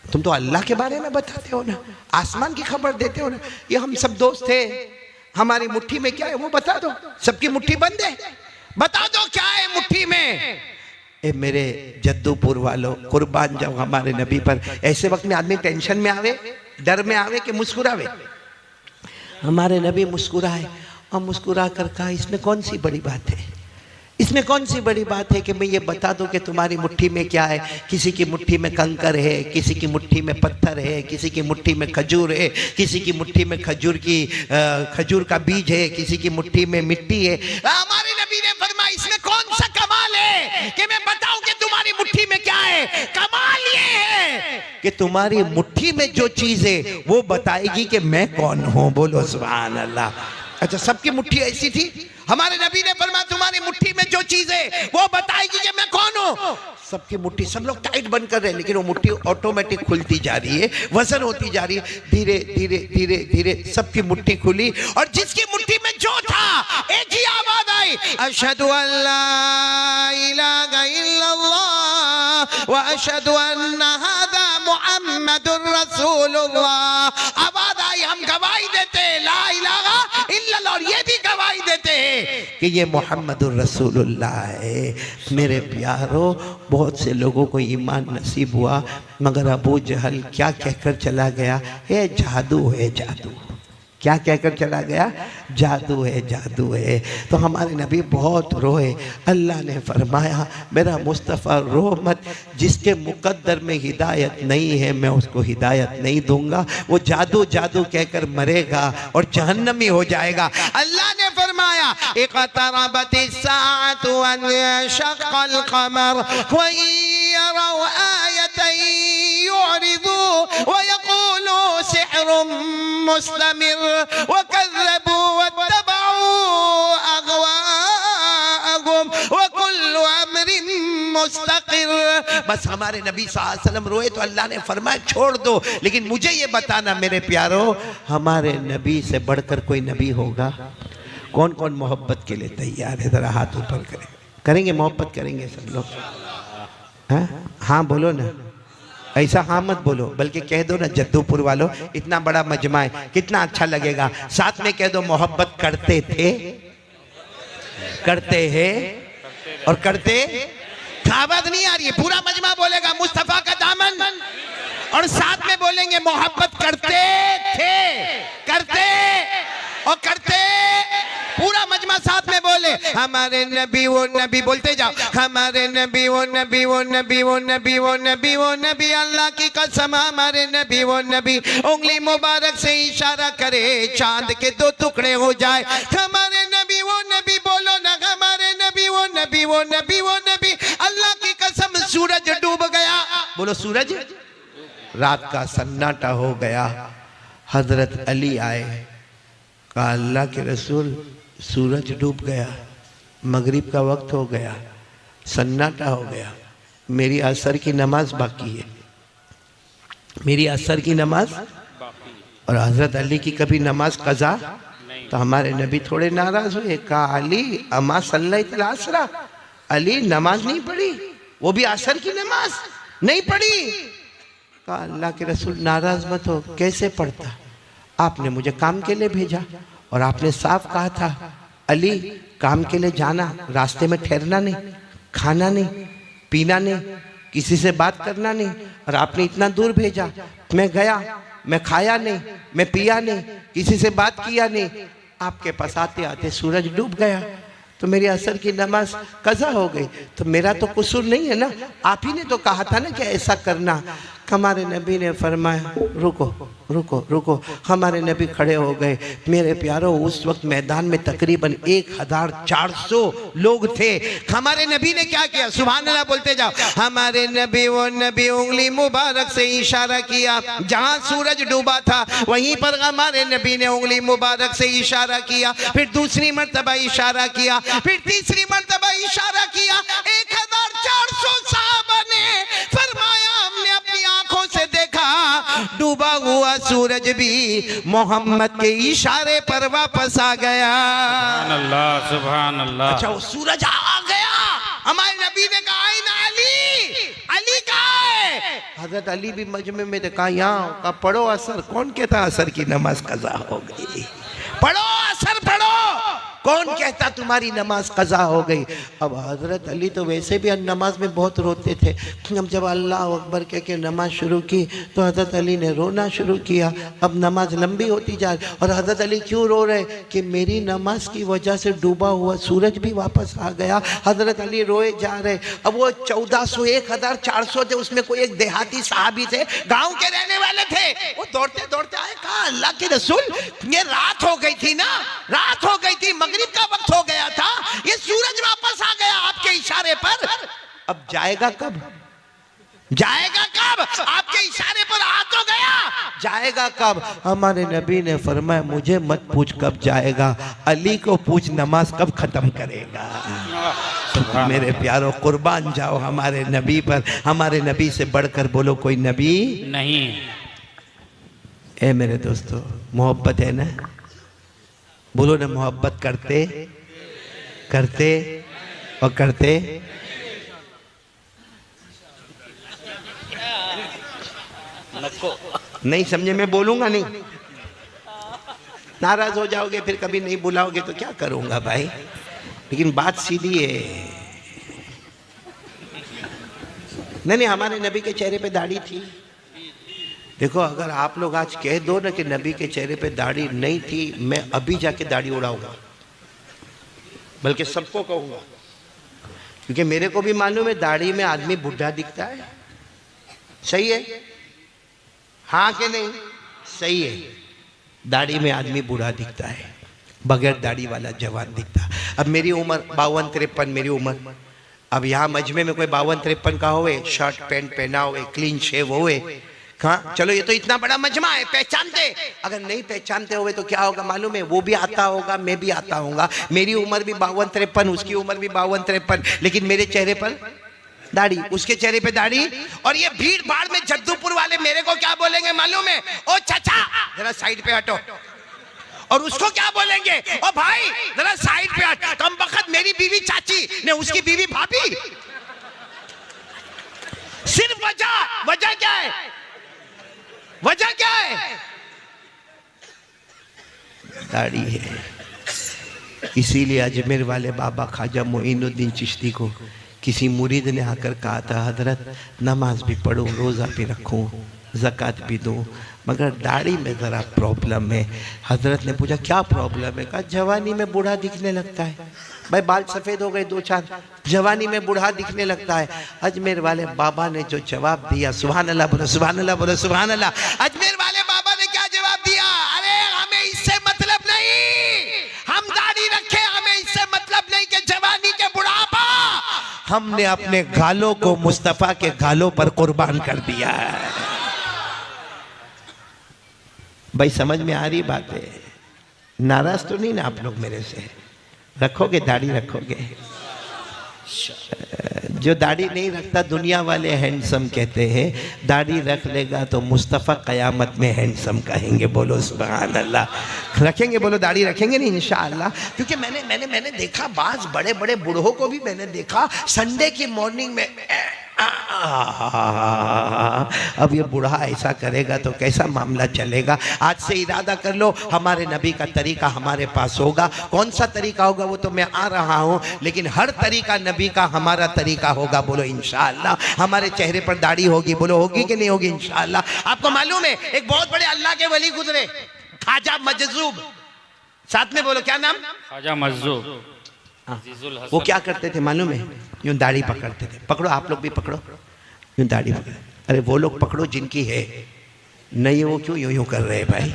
तुम तो अल्लाह के बारे में बताते हो ना, आसमान की खबर देते हो ना, ये हम सब दोस्त थे, हमारी मुट्ठी में क्या है वो बता दो, सबकी मुट्ठी बंद है, बता दो क्या है मुट्ठी में। ए मेरे जद्दूपुर वालों, कुर्बान जाओ हमारे नबी पर। ऐसे वक्त में आदमी टेंशन में आवे, डर में आवे कि मुस्कुरावे? हमारे नबी मुस्कुराए और मुस्कुरा कर कहा इसमें कौन सी बड़ी बात है, इसमें कौन सी बड़ी बात है कि मैं ये बता दूं कि तुम्हारी मुट्ठी में क्या है। किसी की मुट्ठी में कंकर है, किसी की मुट्ठी में पत्थर है, किसी की मुट्ठी में खजूर है, किसी की मुट्ठी में खजूर का बीज है, किसी की मुट्ठी में मिट्टी है। हमारे नबी ने फरमाया इसमें कौन सा कमाल है कि मैं बताऊं कि तुम्हारी मुट्ठी में क्या है। कमाल ये है कि तुम्हारी मुट्ठी में जो चीज है वो बताएगी कि मैं कौन हूं। बोलो सुभान अल्लाह। अच्छा, सबकी मुट्ठी ऐसी थी? हमारे नबी ने फरमाया तुम्हारी मुट्ठी में जो चीज है वो बताएगी कि मैं कौन हूं। सबकी मुट्ठी, सब लोग टाइट बंद कर रहे हैं लेकिन वो मुट्ठी ऑटोमेटिक खुलती जा रही है, वजन होती जा रही है, धीरे धीरे धीरे धीरे सबकी मुट्ठी खुली और जिसकी मुट्ठी में जो था एक ही आवाज आई, अशहदु अल्ला इलाहा इल्लल्लाह व अशहदु अन्ना हादा मुहम्मदुर रसूलुल्लाह। आवाज आई, हम गवाही देते ला इलाहा इल्लल्लाह और ये भी गवाही देते कि ये मोहम्मदुर रसूलुल्लाह है। मेरे प्यारो, बहुत से लोगों को ईमान नसीब हुआ मगर अबू जहल क्या कहकर चला गया, ये जादू है जादू। क्या कहकर चला गया? जादू है जादू है। तो हमारे नबी बहुत रोए। अल्लाह ने फरमाया मेरा मुस्तफ़ा रो मत, जिसके मुकद्दर में हिदायत नहीं है मैं उसको हिदायत नहीं दूंगा, वो जादू जादू कहकर मरेगा और जहन्नमी हो जाएगा। अल्लाह ने फरमाया इक़तरबतिस साअतु वन्शक़्क़ल क़मर व यरा यरौ आयतन युरिदू व यक़ूलू सिहरुम मुस्तमिर व कज़्ज़बू वत्तबऊ अग़वाअहुम व कुल्लु अम्रिन मुस्तक़िर। बस हमारे नबी सल्लल्लाहु अलैहि वसल्लम रोए तो अल्लाह ने फरमाया छोड़ दो, लेकिन मुझे ये बताना मेरे प्यारो, हमारे नबी से बढ़कर कोई नबी होगा? कौन कौन मोहब्बत के लिए तैयार है? जरा हाथ ऊपर करें। करेंगे मोहब्बत करेंगे सब लोग? हाँ बोलो ना, ऐसा हाँ मत बोलो, बल्कि कह दो ना जद्दूपुर वालों, इतना बड़ा मजमा है, कितना अच्छा लगेगा। साथ में कह दो मोहब्बत करते थे, करते हैं और करते। आवाज नहीं आ रही है, पूरा मजमा बोलेगा मुस्तफा का दामन, और साथ में बोलेंगे मोहब्बत करते थे, करते और करते। पूरा मजमा साथ में बोले हमारे नबी वो नबी, बोलते जाओ हमारे नबी वो नबी वो नबी वो नबी वो नबी वो नबी, अल्लाह की कसम हमारे नबी वो नबी, उंगली मुबारक से इशारा करे चांद के दो टुकड़े हो जाए। हमारे नबी वो नबी, बोलो ना हमारे नबी वो नबी वो नबी वो नबी, अल्लाह की कसम सूरज डूब गया, बोलो सूरज, रात का सन्नाटा हो गया। हजरत अली आए, कहा अल्लाह के रसूल सूरज डूब गया, मगरिब का वक्त हो गया, सन्नाटा हो गया, मेरी असर की नमाज बाकी है, मेरी असर की नमाज। और हजरत अली की कभी नमाज कज़ा? तो हमारे नबी थोड़े नाराज हुए, कहा अली अमा सल्लैतल असरा, अली नमाज नहीं पढ़ी, वो भी असर की नमाज नहीं पढ़ी। कहा अल्लाह के रसूल नाराज मत हो, कैसे पढ़ता? आपने मुझे काम के लिए भेजा और आपने साफ कहा था अली काम के लिए जाना, रास्ते में ठहरना नहीं, खाना नहीं, पीना नहीं, किसी से बात करना नहीं, और आपने इतना दूर भेजा, मैं गया, मैं खाया नहीं, मैं पिया नहीं, किसी से बात किया नहीं, आपके पास आते आते सूरज डूब गया, तो मेरी असर की नमाज कज़ा हो गई, तो मेरा तो कसूर नहीं है ना, आप ही ने तो कहा था ना कि ऐसा करना। हमारे नबी ने फरमाया रुको रुको रुको, हमारे नबी खड़े हो गए। मेरे प्यारो उस वक्त मैदान में तकरीबन 1400 लोग थे। हमारे नबी ने क्या किया? सुभान अल्लाह बोलते जाओ। हमारे नबी वो नबी उंगली मुबारक से इशारा किया, जहां सूरज डूबा था वहीं पर हमारे नबी ने उंगली मुबारक से इशारा किया, फिर दूसरी मर्तबा इशारा किया, फिर तीसरी मर्तबा इशारा किया। 1400 साहबा ने फरमाया हमने अपनी आंखों से देखा डूबा हुआ सूरज भी मोहम्मद के इशारे पर वापस आ गया। सुभान अल्लाह, सुभान अल्लाह। अच्छा वो सूरज आ गया, हमारे नबी ने कहा ना अली, अली कहाँ है? हजरत अली भी मजमे में कहा यहाँ का पढ़ो असर। कौन कहता असर की नमाज कज़ा हो गई? पढ़ो असर पढ़ो। कौन कहता तुम्हारी नमाज कज़ा हो गई? अब हजरत अली तो वैसे भी नमाज में बहुत रोते थे। अब जब अल्लाह अकबर कह के नमाज शुरू की तो हजरत अली ने रोना शुरू किया। अब नमाज लंबी होती जा रही, और हजरत अली क्यों रो रहे? कि मेरी नमाज की वजह से डूबा हुआ सूरज भी वापस आ गया। हजरत अली रोए जा रहे। अब वो 1400 1400 थे, उसमें कोई एक देहाती साहबी थे, गाँव के रहने वाले थे। वो दौड़ते दौड़ते आए, कहा अल्लाह के रसूल ये रात हो गई थी ना, रात हो गई थी, मगरिब का वक्त हो गया था, ये सूरज वापस आ गया आपके इशारे पर, अब जाएगा कब? जाएगा कब? आपके इशारे पर आ तो गया, जाएगा कब? हमारे नबी ने फरमाया मुझे मत पूछ कब जाएगा, अली को पूछ नमाज कब खत्म करेगा। मेरे प्यारो कुर्बान जाओ हमारे नबी पर। हमारे नबी से बढ़कर बोलो कोई नबी नहीं। ए मेरे दोस्तों, मोहब्बत है ना? बोलो ना मोहब्बत करते करते और करते। नहीं समझे? मैं बोलूंगा नहीं, नाराज हो जाओगे, फिर कभी नहीं बुलाओगे तो क्या करूंगा भाई। लेकिन बात सीधी है। नहीं, हमारे नबी के चेहरे पे दाढ़ी थी। देखो अगर आप लोग आज कह दो ना कि नबी के चेहरे पे दाढ़ी नहीं थी, मैं अभी जाके दाढ़ी उड़ाऊंगा, बल्कि सबको कहूंगा, क्योंकि मेरे को भी मालूम है दाढ़ी में आदमी बुढ़ा दिखता है। सही है? हाँ कि नहीं? सही है। दाढ़ी में आदमी बूढ़ा दिखता है, बगैर दाढ़ी वाला जवान दिखता। अब मेरी उम्र 52-53 मेरी उम्र, अब यहाँ मजमे में कोई 52-53 का होए, शर्ट पैंट पहना हुए, क्लीन शेव होए, हाँ चलो ये तो इतना बड़ा मजमा है, पहचानते। अगर नहीं पहचानते हुए तो क्या होगा मालूम है? वो भी आता होगा, मैं भी आता होगा, मेरी उम्र भी 52-53, उसकी उम्र भी 52-53, लेकिन मेरे चेहरे पर दाढ़ी, उसके चेहरे पे दाढ़ी। और ये भीड़ भाड़ में जद्दूपुर वाले मेरे को क्या बोलेंगे मालूम है? ओ चाचा जरा साइड पे हटो। और उसको क्या बोलेंगे? ओ भाई जरा साइड पे हट। कम वक्त मेरी बीवी चाची ने उसकी बीवी भाभी। सिर्फ वजह क्या है? वजह क्या है? दाढ़ी है। इसीलिए अजमेर वाले बाबा ख्वाजा मोइनुद्दीन चिश्ती को किसी मुरीद ने आकर कहा था, हजरत नमाज भी पढ़ूं, रोज़ा भी रखूं, ज़कात भी दूं, मगर दाढ़ी में ज़रा प्रॉब्लम है। हजरत ने पूछा क्या प्रॉब्लम है? कहा जवानी में बूढ़ा दिखने लगता है। भाई बाल सफ़ेद हो गए 2-4, जवानी में बूढ़ा दिखने लगता है। अजमेर वाले बाबा ने जो जवाब दिया, सुभान अल्लाह बोलो, सुभान अल्लाह बोलो, सुभान अल्लाह। अजमेर वाले बाबा ने क्या जवाब दिया? अरे हमें इससे मतलब नहीं, हम दाढ़ी रखे, हमें इससे मतलब नहीं कि जवानी के बुढ़ापा। हमने अपने गालों को मुस्तफा के गालों पर कुर्बान कर दिया है। भाई समझ में आ रही बात है? नाराज तो नहीं ना आप लोग मेरे से? रखोगे दाढ़ी? रखोगे? जो दाढ़ी नहीं रखता दुनिया वाले हैंडसम कहते हैं, दाढ़ी रख लेगा तो मुस्तफ़ा क़यामत में हैंडसम कहेंगे। बोलो सुभान अल्लाह। रखेंगे? बोलो दाढ़ी रखेंगे नहीं इंशाअल्लाह। क्योंकि मैंने देखा बाज बड़े बड़े बूढ़ों को भी मैंने देखा संडे की मॉर्निंग में अब ये बूढ़ा ऐसा करेगा तो कैसा मामला चलेगा? आज से इरादा कर लो हमारे नबी का तरीका हमारे पास होगा। कौन सा तरीका होगा वो तो मैं आ रहा हूँ, लेकिन हर तरीका नबी का हमारा तरीका होगा। बोलो इंशाअल्लाह। हमारे चेहरे पर दाढ़ी होगी। बोलो होगी कि नहीं होगी? इंशाअल्लाह। आपको मालूम है एक बहुत बड़े अल्लाह के वली गुजरे, ख्वाजा मजजूब। साथ में बोलो क्या नाम? ख्वाजा मजजूब। वो क्या करते थे मालूम है? यूं दाढ़ी पकड़ते थे। पकड़ो, आप लोग भी पकड़ो, यूं दाढ़ी पकड़ो। अरे वो लोग पकड़ो जिनकी है, नहीं वो क्यों यूं यूं कर रहे हैं भाई?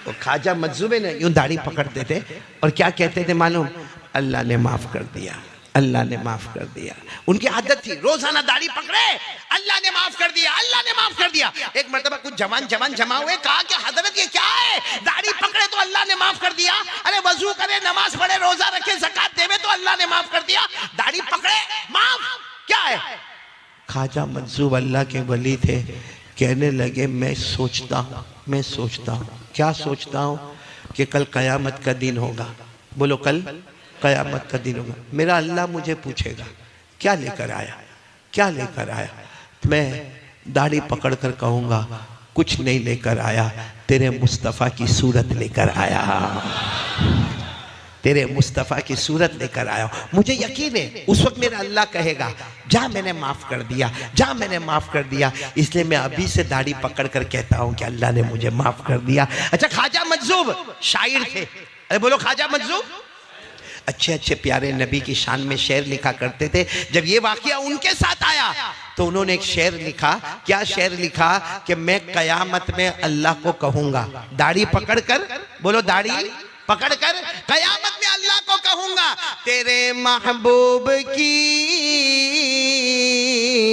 वो ख्वाजा मजजूब है ना, यूं दाढ़ी पकड़ते थे और क्या कहते थे मालूम? अल्लाह ने माफ कर दिया, अल्लाह ने माफ कर दिया। उनकी आदत थी रोजाना दाढ़ी पकड़े, अल्लाह ने माफ कर दिया, अल्लाह ने माफ कर दिया। एक मर्तबा कुछ जवान जमा हुए, कहा कि हजरत ये क्या है? दाढ़ी पकड़े तो अल्लाह ने माफ कर दिया। अरे वजू करे, नमाज पढ़े, रोजा रखे, ज़कात देवे तो अल्लाह ने माफ कर दिया, दाढ़ी पकड़े माफ क्या है? ख्वाजा मंसूब अल्लाह के वली थे, कहने लगे मैं सोचता हूँ। क्या सोचता हूँ? कि कल क़यामत का दिन होगा। बोलो कल क़यामत का दिन होगा। मेरा अल्लाह मुझे पूछेगा क्या लेकर आया, क्या लेकर आया? मैं दाढ़ी पकड़ कर कहूँगा कुछ नहीं लेकर आया, तेरे मुस्तफ़ा की सूरत लेकर आया, तेरे मुस्तफ़ा की सूरत लेकर आया। मुझे यकीन है उस वक्त मेरा अल्लाह कहेगा जा मैंने माफ़ कर दिया, जा मैंने माफ़ कर दिया। इसलिए मैं अभी से दाढ़ी पकड़ कर कहता हूँ कि अल्लाह ने मुझे माफ़ कर दिया। अच्छा ख्वाजा मजजूब शायर थे। अरे बोलो ख्वाजा मजजूब। अच्छे अच्छे प्यारे नबी की शान में शेर लिखा करते थे। जब ये वाकया उनके साथ आया तो उन्होंने एक शेर लिखा। क्या शेर लिखा? कि मैं क़यामत में अल्लाह को कहूँगा दाढ़ी पकड़ कर, बोलो दाढ़ी पकड़ कर, क़यामत में अल्लाह को कहूँगा तेरे महबूब की,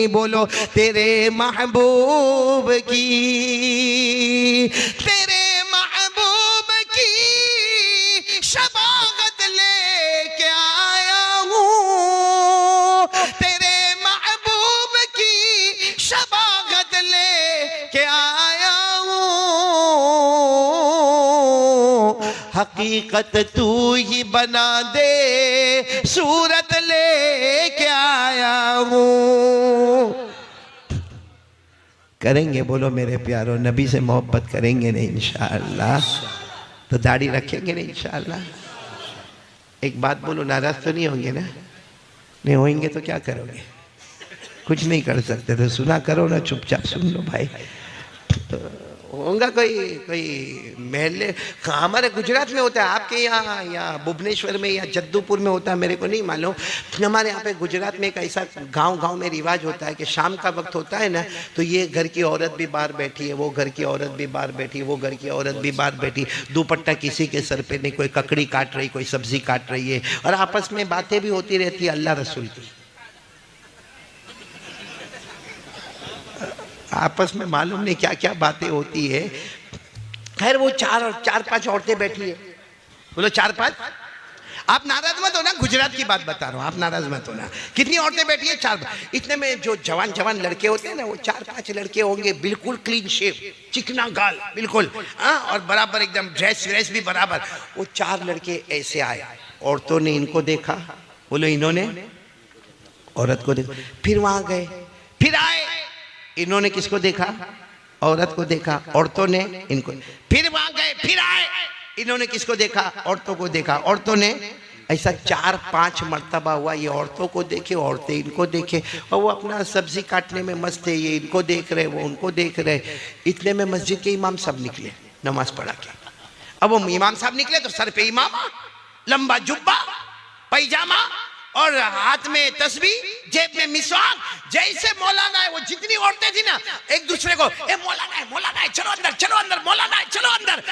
बोलो तेरे महबूब की, तेरे महबूब की शबागत लेके आया हूँ, तेरे महबूब की शबागत लेके आया हूँ, हकीकत तू ही बना दे, सूरत लेके आया हूँ। करेंगे बोलो मेरे प्यारो, नबी से मोहब्बत करेंगे नहीं इंशाअल्लाह तो दाढ़ी रखेंगे नहीं इंशाअल्लाह। एक बात बोलो, नाराज तो नहीं होंगे ना? नहीं होंगे तो क्या करोगे? कुछ नहीं कर सकते तो सुना करो ना, चुपचाप सुन लो भाई। तो होगा कोई महल्ले। हमारे गुजरात में होता है, आपके यहाँ या भुवनेश्वर में या जद्दूपुर में होता है मेरे को नहीं मालूम। हमारे यहाँ पे गुजरात में एक ऐसा गांव में रिवाज होता है कि शाम का वक्त होता है ना, तो ये घर की औरत भी बाहर बैठी है, वो घर की औरत भी बाहर बैठी है, वो घर की औरत भी बाहर बैठी, दुपट्टा किसी के सर पे नहीं, कोई ककड़ी काट रही, कोई सब्जी काट रही है, और आपस में बातें भी होती रहती है अल्लाह रसूल की। आपस में मालूम नहीं क्या क्या बातें होती है। खैर वो चार पांच औरतें बैठी है, बोलो 4-5। आप नाराज मत हो ना, गुजरात की बात बता रहा हूँ, आप नाराज मत हो ना। कितनी औरतें बैठी है? 4। इतने में जो जवान लड़के होते हैं ना, वो 4-5 लड़के होंगे, बिल्कुल क्लीन शेव, चिकना गाल बिल्कुल, हाँ, और बराबर एकदम ड्रेस भी बराबर। वो 4 लड़के ऐसे आए, औरतों ने इनको देखा, बोलो इन्होंने औरत को देखा, फिर वहां गए, फिर आए, इन्होंने किसको देखा? औरत को देखा, औरतों ने इनको, फिर वहां गए, फिर आए, इन्होंने किसको देखा? औरतों को देखा, औरतों ने, ऐसा 4-5 मर्तबा हुआ। ये औरतों को देखे, औरतें इनको देखे, और वो अपना सब्जी काटने में मस्त है, ये इनको देख रहे, वो उनको देख रहे। इतने में मस्जिद के इमाम साहब निकले नमाज पढ़ा के। अब वो इमाम साहब निकले तो सर पे इमामा, लंबा जुब्बा, पैजामा, और हाथ में तस्बीह, जेब में मिसवाक, जैसे मौलाना है। वो जितनी औरतें थी ना, एक दूसरे को, ए मौलाना है, चलो अंदर, मौलाना है, चलो अंदर।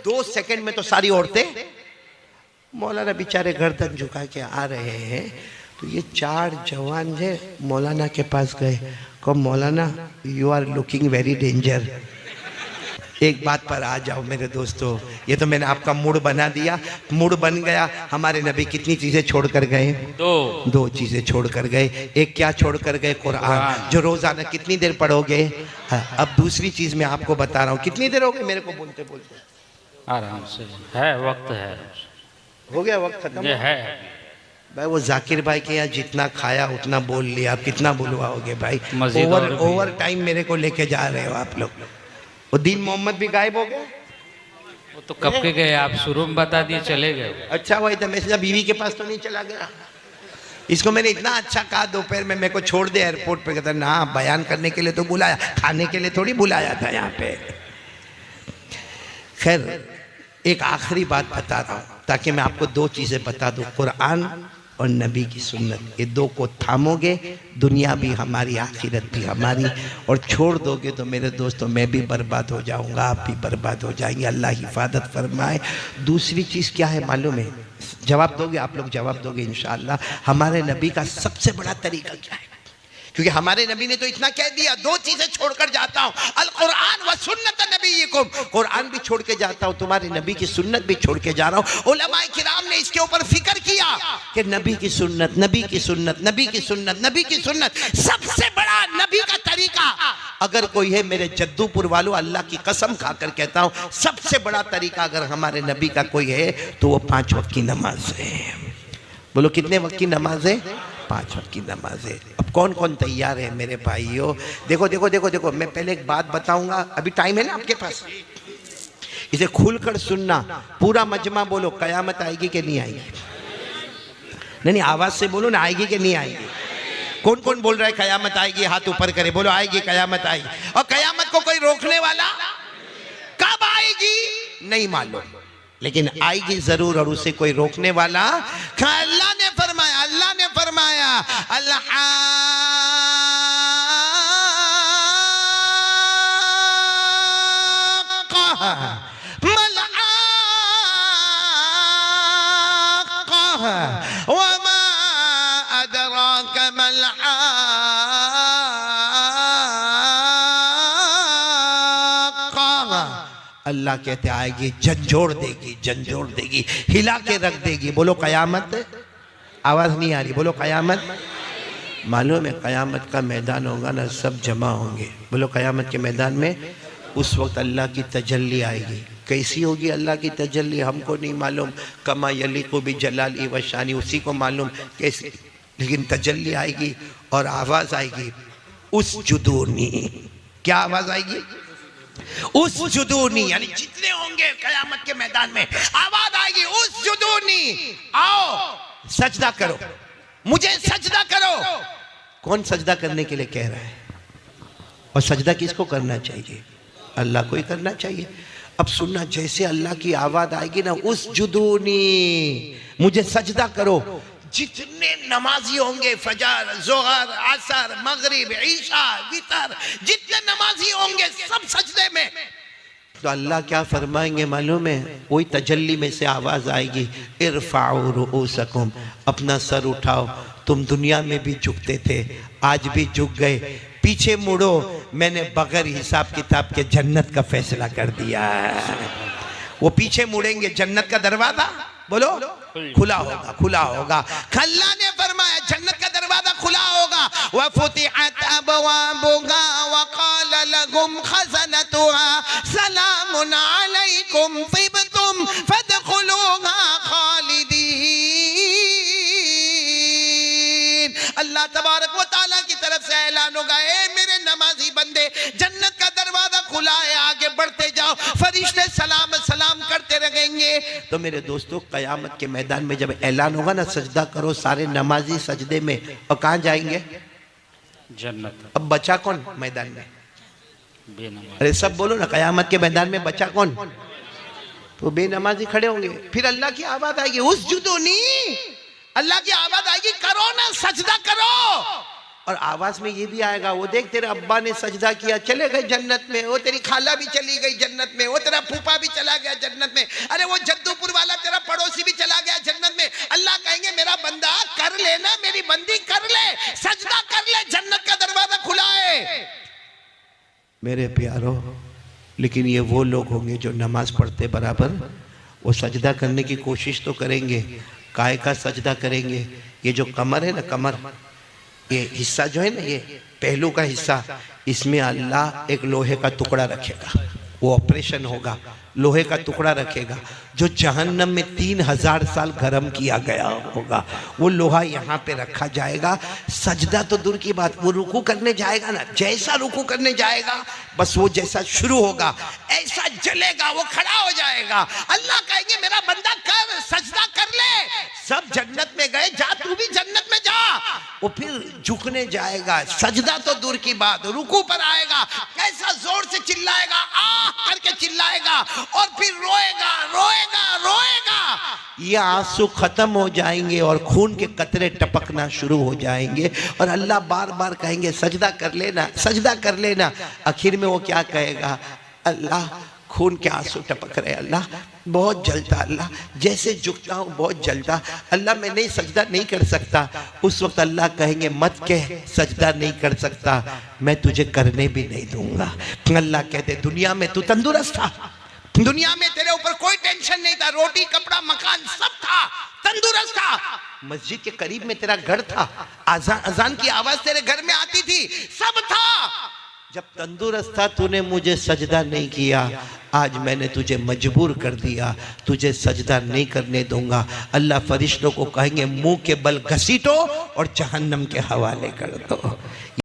2 सेकंड में तो सारी औरतें, मौलाना बेचारे गर्दन झुका के आ रहे हैं। तो ये 4 जवान है मौलाना के पास गए, कहो मौलाना you are looking very danger. एक बात पर आ जाओ मेरे दोस्तों, ये तो मैंने आपका मूड बना दिया, मूड बन गया। हमारे नबी कितनी चीजें छोड़ कर गए? 2 चीजें छोड़ कर गए। एक क्या छोड़ कर गए? कुरान, जो रोजाना कितनी देर पढ़ोगे? अब दूसरी चीज मैं आपको बता रहा हूँ, कितनी देर हो गई मेरे को बोलते बोलते? आराम से है, वक्त है, हो गया वक्त खत्म है भाई। वो जाकिर भाई के यहाँ जितना खाया उतना बोल लिया, आप कितना बुलवाओगे भाई? ओवर टाइम मेरे को लेके जा रहे हो आप लोग। वो दीन मोहम्मद भी गायब हो गए, वो तो कब के गए, आप शुरू में बता दिए, चले गए। अच्छा वही था, मैं बीवी के पास तो नहीं चला गया। इसको मैंने इतना अच्छा कहा दोपहर में मेरे को छोड़ दे एयरपोर्ट पे, कहता ना बयान करने के लिए तो बुलाया, खाने के लिए थोड़ी बुलाया था यहाँ पे। खैर एक आखिरी बात बता रहा हूँ ताकि मैं आपको 2 चीजें बता दूं, कुरान और नबी की सुन्नत। ये 2 को थामोगे, दुनिया भी हमारी, आखिरत भी हमारी। और छोड़ दोगे तो मेरे दोस्तों मैं भी बर्बाद हो जाऊंगा, आप भी बर्बाद हो जाएंगे। अल्लाह हिफाजत फरमाए। दूसरी चीज़ क्या है मालूम है? जवाब दोगे आप लोग, जवाब दोगे इंशाअल्लाह। हमारे नबी का सबसे बड़ा तरीका क्या है? क्योंकि हमारे नबी ने तो इतना कह दिया, 2 चीजें छोड़कर जाता हूं, अल कुरान व सुन्नत नबीयकुम। कुरान भी छोड़ के जाता हूं, तुम्हारे नबी की सुन्नत भी छोड़ के जा रहा हूं। उलमाए किराम ने इसके ऊपर फिक्र किया कि नबी की सुन्नत, नबी की सुन्नत, नबी की सुन्नत, नबी की सुन्नत, सबसे बड़ा नबी का तरीका अगर कोई है मेरे जद्दूपुर वालों, अल्लाह की कसम खाकर कहता हूं, सबसे बड़ा तरीका अगर हमारे नबी का कोई है तो वो 5 वक्त की नमाज है। बोलो कितने वक्त की नमाज है? 5 वक्त की नमाज है। अब कौन कौन तैयार है मेरे भाइयों? देखो देखो देखो देखो, मैं पहले एक बात बताऊंगा, अभी टाइम है ना आपके पास, इसे खुलकर सुनना। पूरा मजमा बोलो कयामत आएगी कि नहीं आएगी? नहीं आवाज से बोलो ना, आएगी कि नहीं आएगी? कौन कौन बोल रहा है कयामत आएगी? हाथ ऊपर करे, बोलो आएगी, कयामत आएगी। और कयामत को कोई रोकने वाला? कब आएगी नहीं मालूम, लेकिन आएगी जरूर, और उसे कोई रोकने वाला? अल्लाह ने फरमाया, अल्लाह ने फरमाया, अल्लाह वमा अदराक मल अल्लाह कहते आएगी, झंझोड़ देगी, झंझोड़ देगी, हिला के रख देगी। बोलो कयामत। आवाज नहीं आ रही, बोलो कयामत। मालूम है कयामत का मैदान होगा ना, सब जमा होंगे। बोलो कयामत के मैदान में उस वक्त अल्लाह की तजल्ली आएगी। कैसी होगी अल्लाह की तजल्ली हमको नहीं मालूम, कमा यलीकु बि जलाली व शानी, उसी को मालूम कैसी, लेकिन तजल्ली आएगी और आवाज आएगी उस जुदूनी। क्या आवाज आएगी? उस जुदूनी, यानी जितने होंगे कयामत के मैदान में आवाज आएगी उस जुदूनी, आओ सजदा करो, मुझे सजदा करो। कौन सजदा करने के लिए कह रहा है? और सजदा किसको करना चाहिए? अल्लाह को ही करना चाहिए। अब सुनना, जैसे अल्लाह की आवाज आएगी ना, उस जुदूनी, मुझे सजदा करो, जितने नमाजी होंगे, फजर, जोहर, असर, मगरिब, ईशा, वितर, जितने नमाजी होंगे सब सजदे में। तो अल्लाह क्या फरमाएंगे मालूम है? वही तजल्ली में से आवाज आएगी, इरफाउ रुऊसकुम, अपना सर उठाओ, तुम दुनिया में भी झुकते थे, आज भी झुक गए, पीछे मुड़ो, मैंने बगैर हिसाब किताब के जन्नत का फैसला कर दिया है। वो पीछे मुड़ेंगे, जन्नत का दरवाजा बोलो खुला होगा, खुला होगा। अल्लाह ने फरमाया जन्नत का दरवाजा खुला होगा। वफुतिहत अबवाबुहा वक़ाल लहुम खज़नतुहा सलामुन अलैकुम तिबतुम फदखुलूहा खालिदीन। अल्लाह तबारक व तआला की तरफ से ऐलान होगा, ए मेरे नमाजी बंदे, जन्नत का दरवाजा खुला है, आगे बढ़ते जाओ, फरिश्ते सलाम सलाम करते रहेंगे। तो मेरे दोस्तों, कयामत के मैदान में जब ऐलान होगा ना, सजदा करो, सारे नमाजी सजदे में, और कहाँ जाएंगे? जन्नत। अब बचा कौन मैदान में? बेनमाज। अरे सब बोलो ना, कयामत के मैदान में बचा कौन? तो बेनमाजी खड़े होंगे। फिर अल्लाह की आवाज आएगी, उस जुदूनी, अल्लाह की आवाज आएगी, करो ना, सजदा करो। और आवाज में ये भी आएगा, वो देख तेरे अब्बा ने सजदा किया, चले गए जन्नत में, वो तेरी खाला भी चली गई जन्नत में, वो तेरा फूफा भी चला गया जन्नत में, अरे वो जद्दूपुर वाला तेरा पड़ोसी भी चला गया जन्नत में। अल्लाह कहेंगे, मेरा बंदा कर ले ना, मेरी बंदी कर ले, सजदा कर ले, जन्नत का दरवाजा खुला है। मेरे प्यारो, लेकिन ये वो लोग होंगे जो नमाज पढ़ते बराबर, वो सजदा करने की कोशिश तो करेंगे, काय का सजदा करेंगे? ये जो कमर है ना, कमर, ये हिस्सा जो है ना, ये पहलू का हिस्सा, इसमें अल्लाह एक लोहे का टुकड़ा रखेगा, वो ऑपरेशन होगा, लोहे का टुकड़ा रखेगा जो जहन्नम में 3000 साल गर्म किया गया होगा, वो लोहा यहाँ पे रखा जाएगा। सजदा तो दूर की बात, वो रुकू करने जाएगा ना, जैसा रुकू करने जाएगा, बस वो जैसा शुरू होगा ऐसा जलेगा, वो खड़ा हो जाएगा। अल्लाह कहेंगे, मेरा बंदा कर, सजदा कर ले। सब जन्नत में गए, जा तू भी जन्नत में जा। वो फिर झुकने जाएगा, सजदा तो दूर की बात, रुकू पर आएगा, कैसा जोर से चिल्लाएगा, आह करके चिल्लाएगा, और फिर रोएगा रोएगा रोएगा। ये आंसू खत्म हो जाएंगे और खून के कतरे टपकना शुरू हो जाएंगे, और अल्लाह बार बार कहेंगे, सजदा कर लेना, सजदा कर लेना। आखिर में वो क्या कहेगा? अल्लाह, खून के आंसू टपक रहे, अल्लाह बहुत जलता, अल्लाह जैसे झुकता हूँ बहुत जलता, अल्लाह मैं नहीं, सजदा नहीं कर सकता। उस वक्त अल्लाह कहेंगे, मत कह सजदा नहीं कर सकता, मैं तुझे करने भी नहीं दूंगा। अल्लाह कहते, दुनिया में तू तंदुरुस्त था, दुनिया में तेरे ऊपर कोई टेंशन नहीं था, रोटी कपड़ा मकान सब था, तंदुरुस्त था, मस्जिद के करीब में तेरा घर था, अजान की आवाज तेरे घर में आती थी, सब था। जब तंदुरुस्त था तूने मुझे सजदा नहीं किया, आज मैंने तुझे मजबूर कर दिया, तुझे सजदा नहीं करने दूंगा। अल्लाह फरिश्तों को कहेंगे, मुंह के बल घसीटो और जहन्नम के हवाले कर दो।